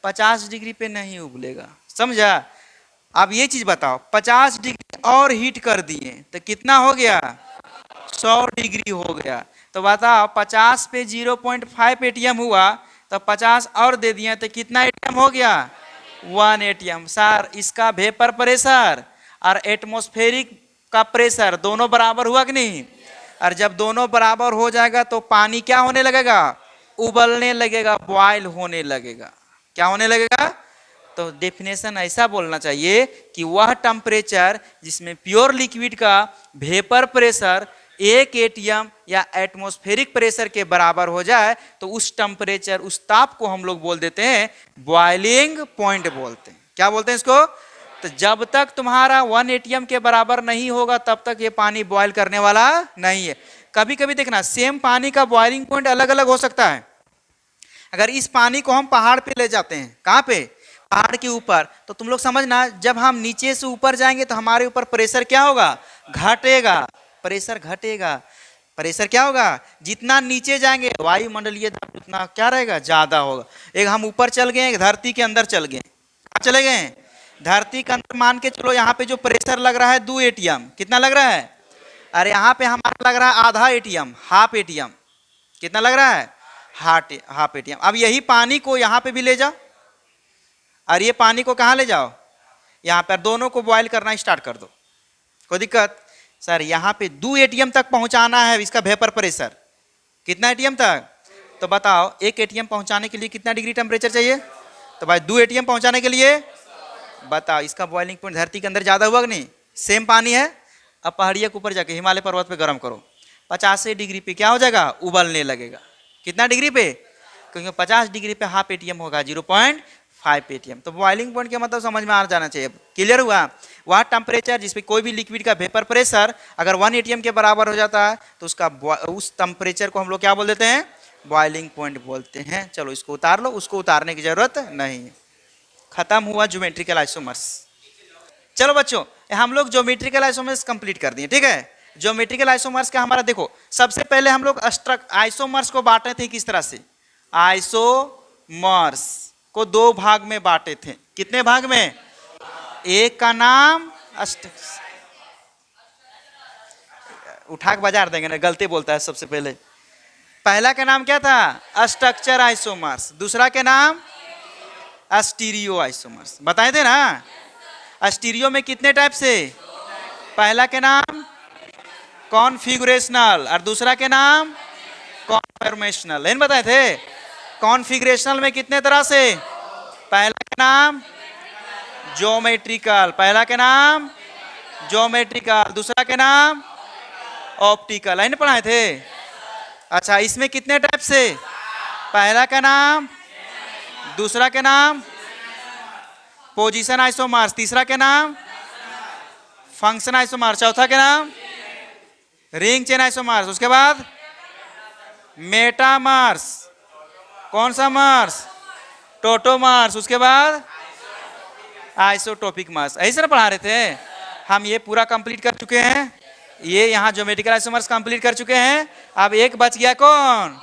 50 डिग्री पे नहीं उबलेगा, समझा? अब ये चीज बताओ 50 डिग्री और हीट कर दिए तो कितना हो गया, 100 डिग्री हो गया। तो बताओ 50 पे 0.5 एटीएम हुआ तो 50 और दे दिए तो कितना एटीएम हो गया, 1 एटीएम। सर इसका वेपर प्रेशर और एटमॉस्फेरिक का प्रेशर दोनों बराबर हुआ कि नहीं? और जब दोनों बराबर हो जाएगा तो पानी क्या होने लगेगा, उबलने लगेगा, बॉयल होने लगेगा। क्या होने लगेगा? तो डेफिनेशन ऐसा बोलना चाहिए कि वह टेम्परेचर जिसमें प्योर लिक्विड का वेपर प्रेशर 1 एटीएम या एटमॉस्फेरिक प्रेशर के बराबर हो जाए तो उस टेम्परेचर, उस ताप को हम लोग बोल देते हैं बॉइलिंग पॉइंट बोलते हैं। क्या बोलते हैं इसको? तो जब तक तुम्हारा 1 एटीएम के बराबर नहीं होगा तब तक ये पानी बॉयल करने वाला नहीं है। कभी कभी देखना सेम पानी का बॉइलिंग पॉइंट अलग अलग हो सकता है। अगर इस पानी को हम पहाड़ पे ले जाते हैं, कहाँ पे, पहाड़ के ऊपर। तो तुम लोग समझना, जब हम नीचे से ऊपर जाएंगे तो हमारे ऊपर प्रेशर क्या होगा, घटेगा, प्रेशर घटेगा। प्रेशर क्या होगा, जितना नीचे जाएंगे वायुमंडलीय दाब उतना क्या रहेगा, ज्यादा होगा। एक हम ऊपर चल गए, एक धरती के अंदर चल गए, कहाँ चले गए, धरती के अंदर। मान के चलो यहाँ पे जो प्रेशर लग रहा है 2 एटीएम, कितना लग रहा है, अरे यहाँ पे हमारा लग रहा है आधा एटीएम, हाफ एटीएम। कितना लग रहा है, हाफ एटीएम। अब यही पानी को यहाँ पे भी ले जाओ, और ये पानी को कहाँ ले जाओ, यहाँ पर, दोनों को बॉयल करना स्टार्ट कर दो, कोई दिक्कत। सर यहाँ पे 2 एटीएम तक पहुंचाना है इसका वेपर प्रेशर, कितना एटीएम तक, तो बताओ 1 एटीएम पहुंचाने के लिए कितना डिग्री टेम्परेचर चाहिए, तो भाई 2 एटीएम पहुंचाने के लिए बताओ इसका बॉइलिंग पॉइंट धरती के अंदर ज्यादा हुआ कि नहीं, सेम पानी है। अब पहाड़िया के ऊपर जाके हिमालय पर्वत पे गर्म करो, 50 डिग्री पे क्या हो जाएगा, उबलने लगेगा। कितना डिग्री पे, क्योंकि 50 डिग्री पे हाफ एटीएम होगा 0.5 एटीएम। तो बॉइलिंग पॉइंट का मतलब समझ में आ जाना चाहिए, क्लियर हुआ। वह टेम्परेचर जिसपे कोई भी लिक्विड का वेपर प्रेशर अगर 1 एटीएम के बराबर हो जाता है तो उसका उस टेम्परेचर को हम लोग क्या बोल देते हैं, बॉइलिंग पॉइंट बोलते हैं। चलो इसको उतार लो, उसको उतारने की जरूरत नहीं है। खत्म हुआ ज्योमेट्रिकल आइसोमर्स। चलो बच्चों, हम लोग ज्योमेट्रिकल आइसोमर्स कंप्लीट कर दिए, ठीक है। ज्योमेट्रिकल आइसोमर्स का हमारा देखो, सबसे पहले हम लोग आइसोमर्स को बांटे थे किस तरह से, आइसोमर्स को 2 भाग में बांटे थे। कितने भाग में, एक का नाम उठा के बाजार देंगे ना, गलती बोलता है सबसे पहले। पहला का नाम क्या था, स्ट्रक्चर आइसोमर्स, दूसरा के नाम स्टीरियो आइसोमर्स, बताए थे ना। स्टीरियो में कितने टाइप से, पहला के नाम कॉन्फिगरेशनल और दूसरा के नाम कॉन्फॉर्मेशनल, नहीं बताए थे। कॉन्फिगरेशनल में कितने तरह से, पहला के नाम ज्योमेट्रिकल, पहला के नाम ज्योमेट्रिकल, दूसरा के नाम ऑप्टिकल, नहीं पढ़ाए थे। अच्छा, इसमें कितने टाइप से, पहला का नाम, दूसरा के नाम पोजीशन आइसोमर्स, तीसरा के नाम फंक्शन आइसोमर्स, चौथा के नाम रिंग चेन आइसोमर्स, उसके बाद मेटामर्स, कौन सा मर्स, टोटोमर्स, उसके बाद आइसोटोपिक मर्स। ऐसे ना पढ़ा रहे थे हम, ये पूरा कंप्लीट कर चुके हैं। ये यहाँ ज्योमेट्रिकल आइसोमर्स कंप्लीट कर चुके हैं। अब एक बच गया, कौन,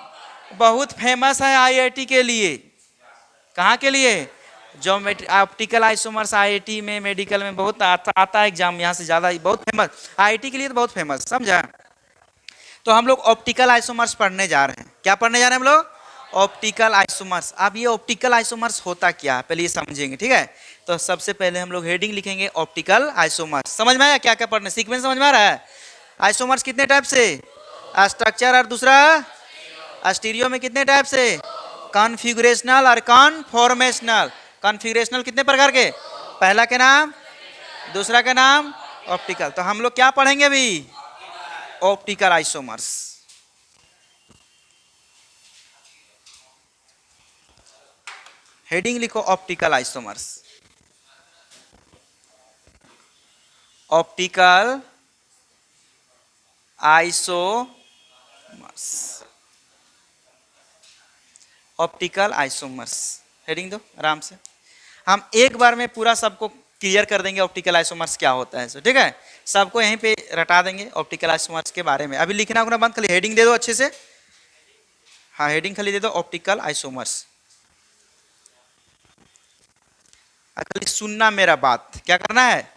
बहुत फेमस है आईआईटी के लिए, कहाँ के लिए, ज्योमेट्री ऑप्टिकल आइसोमर्स। आईआईटी में, मेडिकल में बहुत आता है एग्जाम, यहाँ से ज्यादा बहुत फेमस, आईआईटी के लिए तो बहुत फेमस, समझा। तो हम लोग ऑप्टिकल आइसोमर्स पढ़ने जा रहे हैं। क्या पढ़ने जा रहे हैं हम लोग, ऑप्टिकल आइसोमर्स। अब ये ऑप्टिकल आइसोमर्स होता क्या है पहले ये समझेंगे, ठीक है। तो सबसे पहले हम लोग हेडिंग लिखेंगे ऑप्टिकल आइसोमर्स। समझ में आया क्या क्या पढ़ने, सीक्वेंस समझ में आ रहा है। आइसोमर्स कितने टाइप से, स्ट्रक्चर और दूसरा स्टीरियो में कितने टाइप से, कॉन्फिगरेशनल और कॉन्फॉर्मेशनल। कॉन्फिगरेशनल कितने प्रकार के, पहला के नाम, दूसरा के नाम ऑप्टिकल। तो हम लोग क्या पढ़ेंगे अभी, ऑप्टिकल आइसोमर्स। हेडिंग लिखो optical isomers. Optical isomers, optical isomers, heading दो आराम से। हम एक बार में पूरा सबको क्लियर कर देंगे ऑप्टिकल आइसोमर्स क्या होता है, ठीक है। सबको यहीं पे रटा देंगे ऑप्टिकल आइसोमर्स के बारे में। अभी लिखना उखना बंद, खाली हेडिंग दे दो अच्छे से। हाँ, हेडिंग खाली दे दो ऑप्टिकल आइसोमर्स। खाली सुनना मेरा बात, क्या करना है,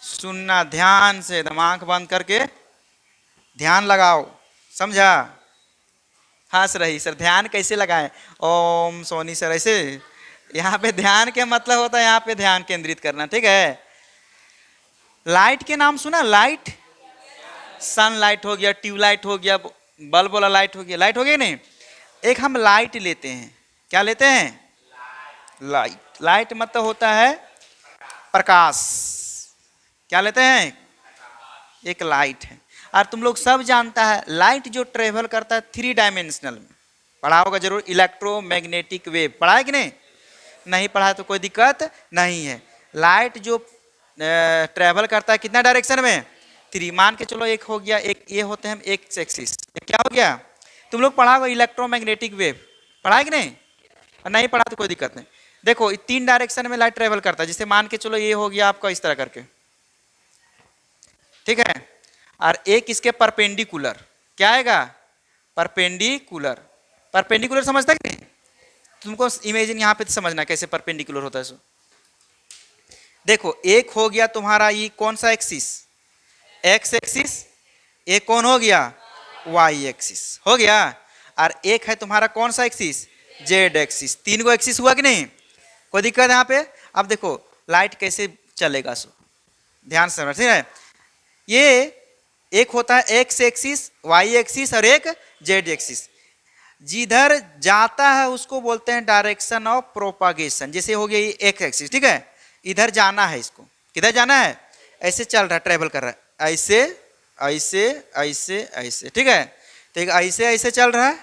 सुनना ध्यान से, दिमाग बंद करके ध्यान लगाओ, समझा। हंस रही सर, ध्यान कैसे लगाएं, ओम सोनी सर ऐसे। यहाँ पे ध्यान के मतलब होता है यहाँ पे ध्यान केंद्रित करना, ठीक है। लाइट के नाम सुना, लाइट, सनलाइट हो गया, ट्यूबलाइट हो गया, बल्ब वाला लाइट हो गया, लाइट हो गया नहीं। एक हम लाइट लेते हैं, क्या लेते हैं, लाइट। लाइट मतलब होता है प्रकाश, क्या लेते हैं, एक लाइट है। और तुम लोग सब जानता है लाइट जो ट्रेवल करता है 3 डायमेंशनल में, पढ़ा होगा जरूर, इलेक्ट्रोमैग्नेटिक वेव, पढ़ा है कि नहीं, नहीं पढ़ा है तो कोई दिक्कत नहीं है। लाइट जो ट्रेवल करता है कितना डायरेक्शन में, 3। मान के चलो एक हो गया, एक ये होते हैं एक एक्सिस, क्या हो गया, तुम लोग पढ़ा होगा इलेक्ट्रोमैग्नेटिक वेव, पढ़ा है कि नहीं, और नहीं पढ़ा तो कोई दिक्कत नहीं। देखो 3 डायरेक्शन में लाइट ट्रेवल करता है, जैसे मान के चलो ये हो गया आपका इस तरह करके, ठीक है, और एक इसके परपेंडिकुलर, क्या आएगा, परपेंडिकुलर। परपेंडिकुलर समझता है कि नहीं? तुमको इमेजिन यहाँ पे समझना कैसे परपेंडिकुलर होता है सो। देखो एक हो गया तुम्हारा ये कौन सा एक्सिस, एक्स एक्सिस, एक कौन हो गया, वाई एक्सिस हो गया, और एक है तुम्हारा कौन सा एक्सिस, जेड एक्सिस। 3 गो एक्सिस हुआ कि नहीं, कोई दिक्कत है यहाँ पे? अब देखो लाइट कैसे चलेगा सो, ध्यान से समझ, ठीक है। ये एक होता है एक्स एक्सिस, वाई एक्सिस और एक जेड एक्सिस। जिधर जाता है उसको बोलते हैं डायरेक्शन ऑफ प्रोपागेशन। जैसे हो गया ये एक्स एक्सिस, ठीक है, इधर जाना है, इसको किधर जाना है, ऐसे चल रहा है, ट्रेवल कर रहा है, ऐसे ऐसे ऐसे ऐसे, ठीक है, तो एक ऐसे ऐसे चल रहा है।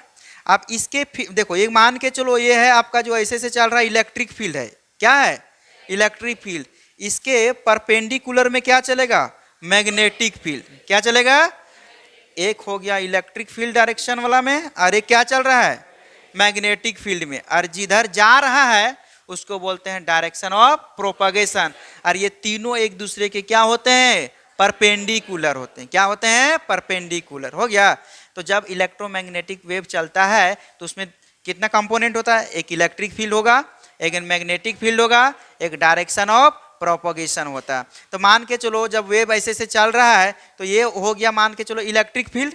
अब इसके देखो एक मान के चलो ये है आपका जो ऐसे से चल रहा है इलेक्ट्रिक फील्ड है, क्या है, इलेक्ट्रिक फील्ड। इसके परपेंडिकुलर में क्या चलेगा, मैग्नेटिक फील्ड, क्या चलेगा, एक हो गया इलेक्ट्रिक फील्ड डायरेक्शन वाला में, और एक क्या चल रहा है, मैग्नेटिक फील्ड में, और जिधर जा रहा है उसको बोलते हैं डायरेक्शन ऑफ प्रोपगेशन। और ये तीनों एक दूसरे के क्या होते हैं, परपेंडिकुलर होते हैं, क्या होते हैं, परपेंडिकुलर। हो गया। तो जब इलेक्ट्रोमैग्नेटिक वेव चलता है तो उसमें कितना कंपोनेंट होता है, एक इलेक्ट्रिक फील्ड होगा, एक मैग्नेटिक फील्ड होगा, एक डायरेक्शन ऑफ प्रोपगेशन होता है। तो मान के चलो जब वेव ऐसे से चल रहा है तो ये हो गया मान के चलो इलेक्ट्रिक फील्ड,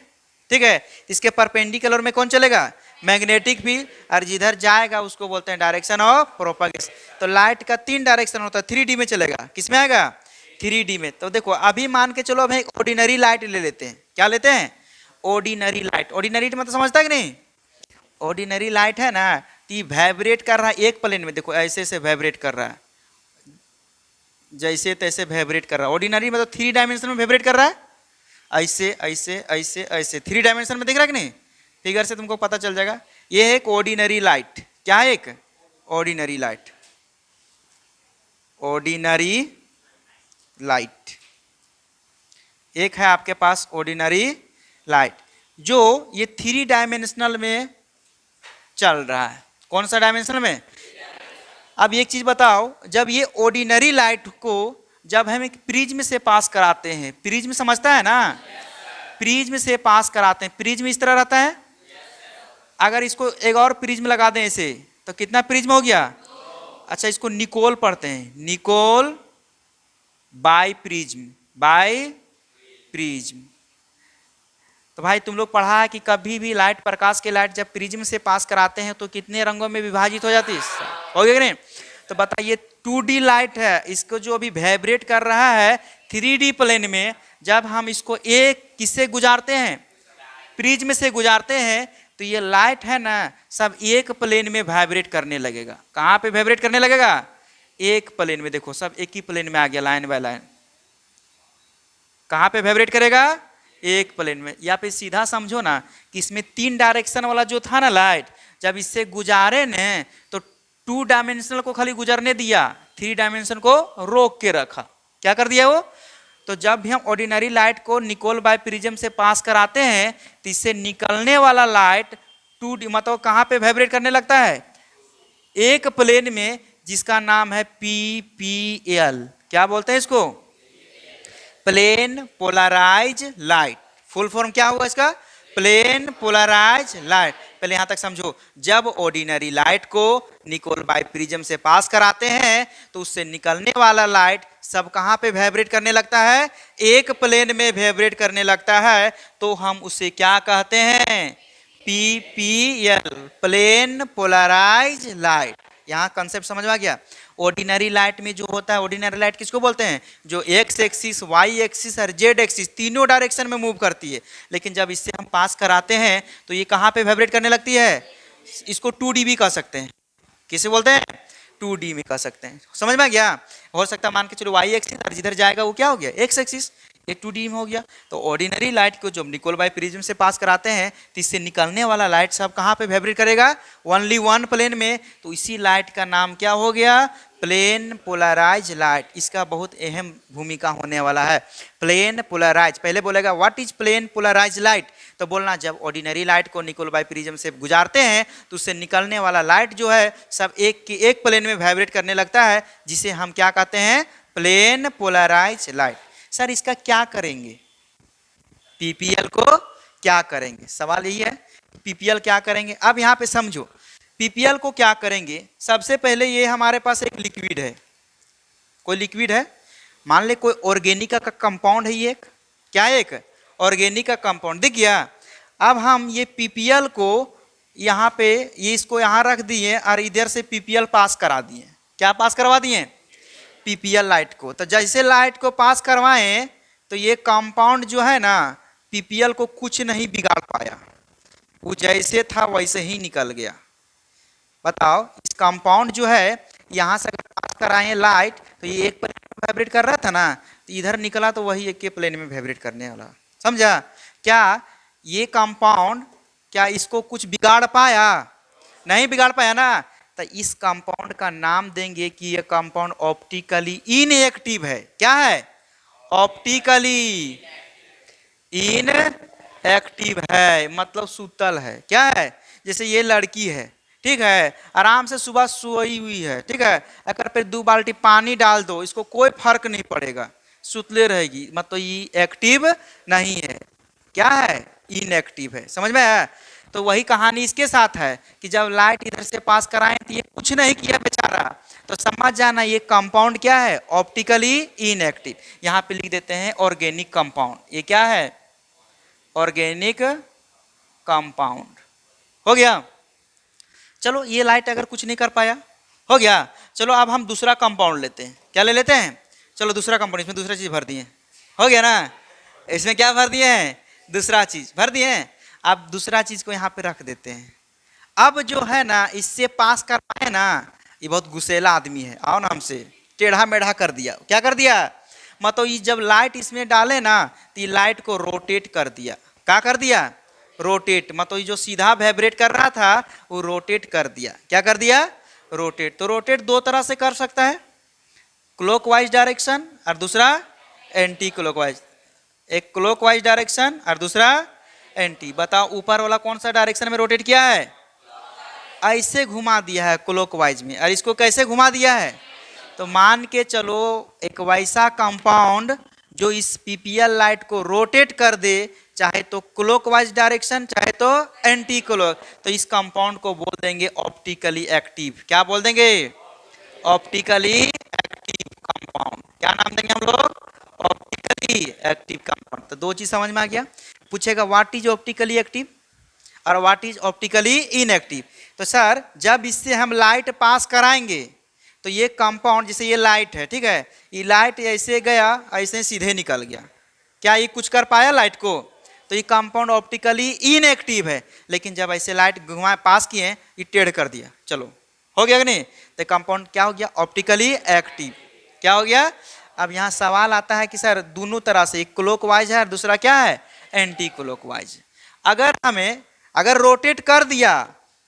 ठीक है, इसके परपेंडिकुलर में कौन चलेगा, मैग्नेटिक फील्ड, और जिधर जाएगा उसको बोलते हैं डायरेक्शन ऑफ प्रोपगेशन। तो लाइट का 3 डायरेक्शन होता है, 3D में चलेगा, किस में आएगा, 3D में। तो देखो अभी मान के चलो अब एक ऑर्डिनरी लाइट ले लेते हैं, क्या लेते हैं, ऑर्डिनरी लाइट। ऑर्डिनरी मतलब समझता है कि नहीं, ऑर्डिनरी लाइट है ना, तो वाइब्रेट कर रहा है एक प्लेन में, देखो ऐसे से वाइब्रेट कर रहा है, जैसे तैसे वाइब्रेट कर रहा है। ऑर्डिनरी मतलब 3 डायमेंशन में वाइब्रेट कर रहा है, ऐसे ऐसे ऐसे ऐसे 3 डायमेंशन में, दिख रहा है कि नहीं, फिगर से तुमको पता चल जाएगा। ये है एक ऑर्डिनरी लाइट, क्या है, एक ऑर्डिनरी लाइट, ऑर्डिनरी लाइट। एक है आपके पास ऑर्डिनरी लाइट जो ये 3 डायमेंशनल में चल रहा है। कौन सा डायमेंशन में? अब एक चीज बताओ, जब ये ऑर्डिनरी लाइट को जब हम एक प्रिज्म से पास कराते हैं, प्रिज्म समझता है ना, प्रिज्म से पास कराते हैं, प्रिज्म इस तरह रहता है। अगर इसको एक और प्रिज्म लगा दें ऐसे तो कितना प्रिज्म हो गया, अच्छा इसको निकोल पढ़ते हैं, Nicol biprism, biprism. तो भाई तुम लोग पढ़ा है कि कभी भी लाइट, प्रकाश की लाइट जब प्रिज्म से पास कराते हैं तो कितने रंगों में विभाजित हो जाती है, हो गया कि नहीं। तो बताइए 2D लाइट है, इसको जो अभी वाइब्रेट कर रहा है 3D प्लेन में, जब हम इसको एक किससे गुजारते हैं, प्रिज्म से गुजारते हैं, तो ये लाइट है ना सब एक प्लेन में वाइब्रेट करने लगेगा। कहाँ पे वाइब्रेट करने लगेगा, एक प्लेन में। देखो सब एक ही प्लेन में आ गया, लाइन बाय लाइन। कहाँ पे वाइब्रेट करेगा, एक प्लेन में। या फिर सीधा समझो ना कि इसमें 3 डायरेक्शन वाला जो था ना लाइट, जब इससे गुजारे ने तो 2 डायमेंशनल को खाली गुजरने दिया, 3 डायमेंशन को रोक के रखा। क्या कर दिया वो, तो जब भी हम ऑर्डिनरी लाइट को निकोल बाय प्रिज्म से पास कराते हैं तो इससे निकलने वाला लाइट 2D मतलब कहाँ पे वाइब्रेट करने लगता है, एक प्लेन में, जिसका नाम है PPL। क्या बोलते हैं इसको, plane polarise light. Full form क्या हुआ इसका, प्लेन पोलराइज लाइट। पहले यहां तक समझो, जब ऑर्डिनरी लाइट को निकोल बाय प्रिज्म से पास कराते हैं तो उससे निकलने वाला लाइट सब कहां पे वाइब्रेट करने लगता है, एक प्लेन में वाइब्रेट करने लगता है। तो हम उसे क्या कहते हैं, PPL, प्लेन पोलराइज लाइट। यहां कंसेप्ट समझ में आ गया। ऑर्डिनरी लाइट में जो होता है, ऑर्डिनरी लाइट किसको बोलते हैं, जो एक्स एक्सिस, वाई एक्सिस और जेड एक्सिस तीनों डायरेक्शन में मूव करती है। लेकिन जब इससे हम पास कराते हैं तो ये कहाँ पे वाइब्रेट करने लगती है, इसको 2D भी कह सकते हैं। किसे बोलते हैं, 2D में कह सकते हैं। समझ में आ गया। हो सकता है मान के चलो वाई एक्सिस और जिधर जाएगा वो क्या हो गया, एक्स एक्सिस, ये 2D में हो गया। तो ऑर्डिनरी लाइट को जब निकोल बाय प्रिज्म से पास कराते हैं तो इससे निकलने वाला लाइट सब कहाँ पे वाइब्रेट करेगा, ओनली वन प्लेन में। तो इसी लाइट का नाम क्या हो गया, प्लेन पोलराइज लाइट। इसका बहुत अहम भूमिका होने वाला है, प्लेन पोलराइज। पहले बोलेगा what is plane polarise light, तो बोलना जब ऑर्डिनरी लाइट को निकोल बाई प्रिज्म से गुजारते हैं तो उससे निकलने वाला लाइट जो है सब एक प्लेन में वाइब्रेट करने लगता है, जिसे हम क्या कहते हैं, प्लेन पोलराइज लाइट। सर इसका क्या करेंगे, पीपीएल को क्या करेंगे, सवाल यही है, पीपीएल क्या करेंगे। अब यहाँ पे समझो पीपीएल को क्या करेंगे। सबसे पहले ये हमारे पास एक लिक्विड है, कोई लिक्विड है, मान ले कोई ऑर्गेनिक का कंपाउंड है, ये एक क्या है, एक ऑर्गेनिक का कंपाउंड दिख गया। अब हम ये पीपीएल को यहाँ पे ये इसको यहाँ रख दिए और इधर से पीपीएल पास करा दिए। क्या पास करवा दिए, पीपीएल लाइट को। तो जैसे लाइट को पास करवाएं तो ये कंपाउंड जो है ना पीपीएल को कुछ नहीं बिगाड़ पाया, वो जैसे था वैसे ही निकल गया। बताओ इस कंपाउंड जो है यहाँ से अगर पास कराएं लाइट तो ये एक प्लेन में वाइब्रेट कर रहा था ना, तो इधर निकला तो वही एक के प्लेन में वाइब्रेट करने वाला। समझा, क्या ये कंपाउंड क्या इसको कुछ बिगाड़ पाया, नहीं बिगाड़ पाया ना। तो इस कंपाउंड का नाम देंगे कि ये कंपाउंड ऑप्टिकली इनएक्टिव है। क्या है, ऑप्टिकली इनएक्टिव है, मतलब सुतल है। क्या है, जैसे ये लड़की है, ठीक है, आराम से सुबह सोई हुई है, ठीक है, अगर पे 2 बाल्टी पानी डाल दो इसको कोई फर्क नहीं पड़ेगा, सुतले रहेगी, मतलब ये एक्टिव नहीं है। क्या है, इनएक्टिव है। समझ में है। तो वही कहानी इसके साथ है कि जब लाइट इधर से पास कराएं तो ये कुछ नहीं किया बेचारा, तो समझ जाना ये कंपाउंड क्या है, ऑप्टिकली इनएक्टिव। यहाँ पे लिख देते हैं ऑर्गेनिक कंपाउंड। ये क्या है, ऑर्गेनिक कंपाउंड। हो गया। चलो ये लाइट अगर कुछ नहीं कर पाया, हो गया। चलो अब हम दूसरा कंपाउंड लेते हैं। क्या ले लेते हैं, चलो दूसरा कंपाउंड, इसमें दूसरा चीज भर दिए, हो गया ना। इसमें क्या भर दिए हैं, दूसरा चीज भर दिए हैं। अब दूसरा चीज को यहाँ पे रख देते हैं। अब जो है ना इससे पास करवाए ना, ये बहुत गुस्सेला आदमी है, आओ ना हमसे, टेढ़ा मेढ़ा कर दिया। क्या कर दिया, मतलब ये जब लाइट इसमें डाले ना तो ये लाइट को रोटेट कर दिया। क्या कर दिया, रोटेट, मतलब ये जो सीधा वाइब्रेट कर रहा था वो रोटेट कर दिया। क्या कर दिया, रोटेट। तो रोटेट दो तरह से कर सकता है, क्लॉकवाइज डायरेक्शन और दूसरा एंटी क्लॉकवाइज। एक क्लॉकवाइज डायरेक्शन और दूसरा एंटी। बताओ ऊपर वाला कौन सा डायरेक्शन में रोटेट किया है, ऐसे घुमा दिया है क्लॉकवाइज में, और इसको कैसे घुमा दिया है। तो मान के चलो एक वैसा कंपाउंड जो इस पीपीएल लाइट को रोटेट कर दे, चाहे तो क्लॉकवाइज डायरेक्शन चाहे तो एंटी क्लॉक, तो इस कंपाउंड को बोल देंगे ऑप्टिकली एक्टिव। क्या बोल देंगे, ऑप्टिकली एक्टिव कंपाउंड। क्या नाम देंगे हम लोग, ऑप्टिकली एक्टिव कंपाउंड। तो दो चीज समझ में आ गया। पूछेगा व्हाट इज ऑप्टिकली एक्टिव और व्हाट इज ऑप्टिकली इनएक्टिव। तो सर जब इससे हम लाइट पास कराएंगे तो ये कंपाउंड, जैसे ये लाइट है, ठीक है, ये लाइट ऐसे गया ऐसे सीधे निकल गया, क्या ये कुछ कर पाया लाइट को, तो ये कंपाउंड ऑप्टिकली इनएक्टिव है। लेकिन जब ऐसे लाइट घुमा पास किए ये टेढ़ कर दिया, चलो हो गया कि नहीं, तो कंपाउंड क्या हो गया, ऑप्टिकली एक्टिव। क्या हो गया। अब यहाँ सवाल आता है कि सर दोनों तरह से, एक क्लॉकवाइज है और दूसरा क्या है, एंटी क्लॉकवाइज। अगर रोटेट कर दिया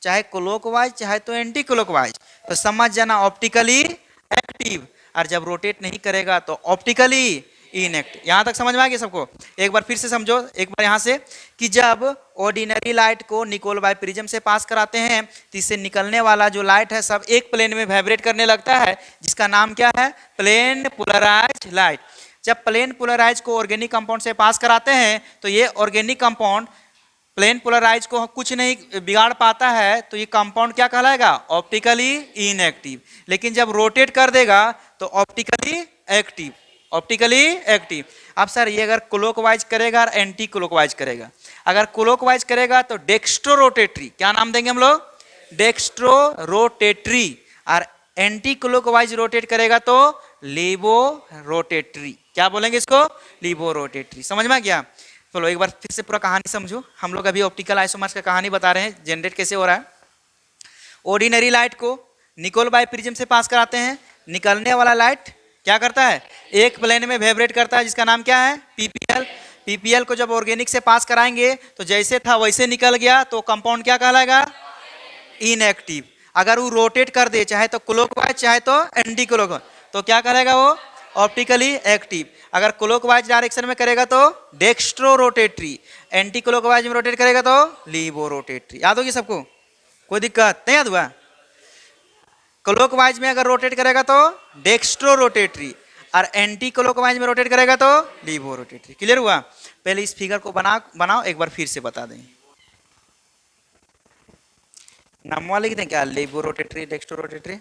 चाहे क्लॉकवाइज चाहे तो एंटी क्लॉकवाइज, तो समझ जाना ऑप्टिकली एक्टिव, और जब रोटेट नहीं करेगा तो ऑप्टिकली इनएक्टिव। यहां तक समझ में आ गया सबको। एक बार फिर से समझो, एक बार यहां से कि जब ऑर्डिनरी लाइट को निकोल बाई प्रिज्म से पास कराते हैं तो इससे निकलने वाला जो लाइट है सब एक प्लेन में वाइब्रेट करने लगता है, जिसका नाम क्या है, प्लेन पोलराइज लाइट। जब प्लेन पोलराइज को ऑर्गेनिक कंपाउंड से पास कराते हैं तो ये ऑर्गेनिक कंपाउंड प्लेन पोलराइज को कुछ नहीं बिगाड़ पाता है, तो ये कंपाउंड क्या कहलाएगा, ऑप्टिकली इनएक्टिव। लेकिन जब रोटेट कर देगा तो ऑप्टिकली एक्टिव, ऑप्टिकली एक्टिव। अब सर ये अगर क्लॉकवाइज करेगा और एंटी क्लॉकवाइज करेगा, अगर क्लॉकवाइज करेगा तो डेक्स्ट्रो रोटेटरी, क्या नाम देंगे हम लोग, डेक्स्ट्रो रोटेटरी, और एंटी क्लॉकवाइज रोटेट करेगा तो लीवो रोटेटरी। क्या बोलेंगे इसको, लीवो रोटेटरी। समझ में आ गया। चलो एक बार फिर से पूरा कहानी समझो। हम लोग अभी ऑप्टिकल आइसोमर्स का कहानी बता रहे हैं, जनरेट कैसे हो रहा है। ऑर्डिनरी लाइट को निकोल बाई प्रिज्म से पास कराते हैं, निकलने वाला लाइट क्या करता है, एक प्लेन में वाइब्रेट करता है, जिसका नाम क्या है, पीपीएल। पीपीएल को जब ऑर्गेनिक से पास कराएंगे तो जैसे था वैसे निकल गया, तो कंपाउंड क्या कहलाएगा, इनएक्टिव। अगर वो रोटेट कर दे चाहे तो क्लॉकवाइज चाहे तो एंटी क्लॉकवाइज, तो क्या करेगा वो ऑप्टिकली एक्टिव। अगर क्लॉकवाइज डायरेक्शन में करेगा तो डेक्स्ट्रो रोटेटरी, एंटी क्लॉकवाइज में रोटेट करेगा तो लीवो रोटेटरी। याद होगी सबको, कोई दिक्कत नहीं याद हुआ? क्लॉकवाइज में अगर रोटेट करेगा तो डेक्स्ट्रो रोटेटरी, और एंटी क्लॉकवाइज में रोटेट करेगा तो लीवो रोटेटरी। क्लियर हुआ? पहले इस फिगर को बनाओ एक बार फिर से बता दें। नाम लिख दें क्या? Laevo rotatory, dextro rotatory.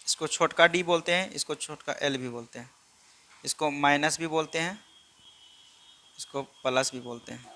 इसको छोटका डी बोलते हैं, इसको छोटका एल भी बोलते हैं, इसको माइनस भी बोलते हैं, इसको प्लस भी बोलते हैं।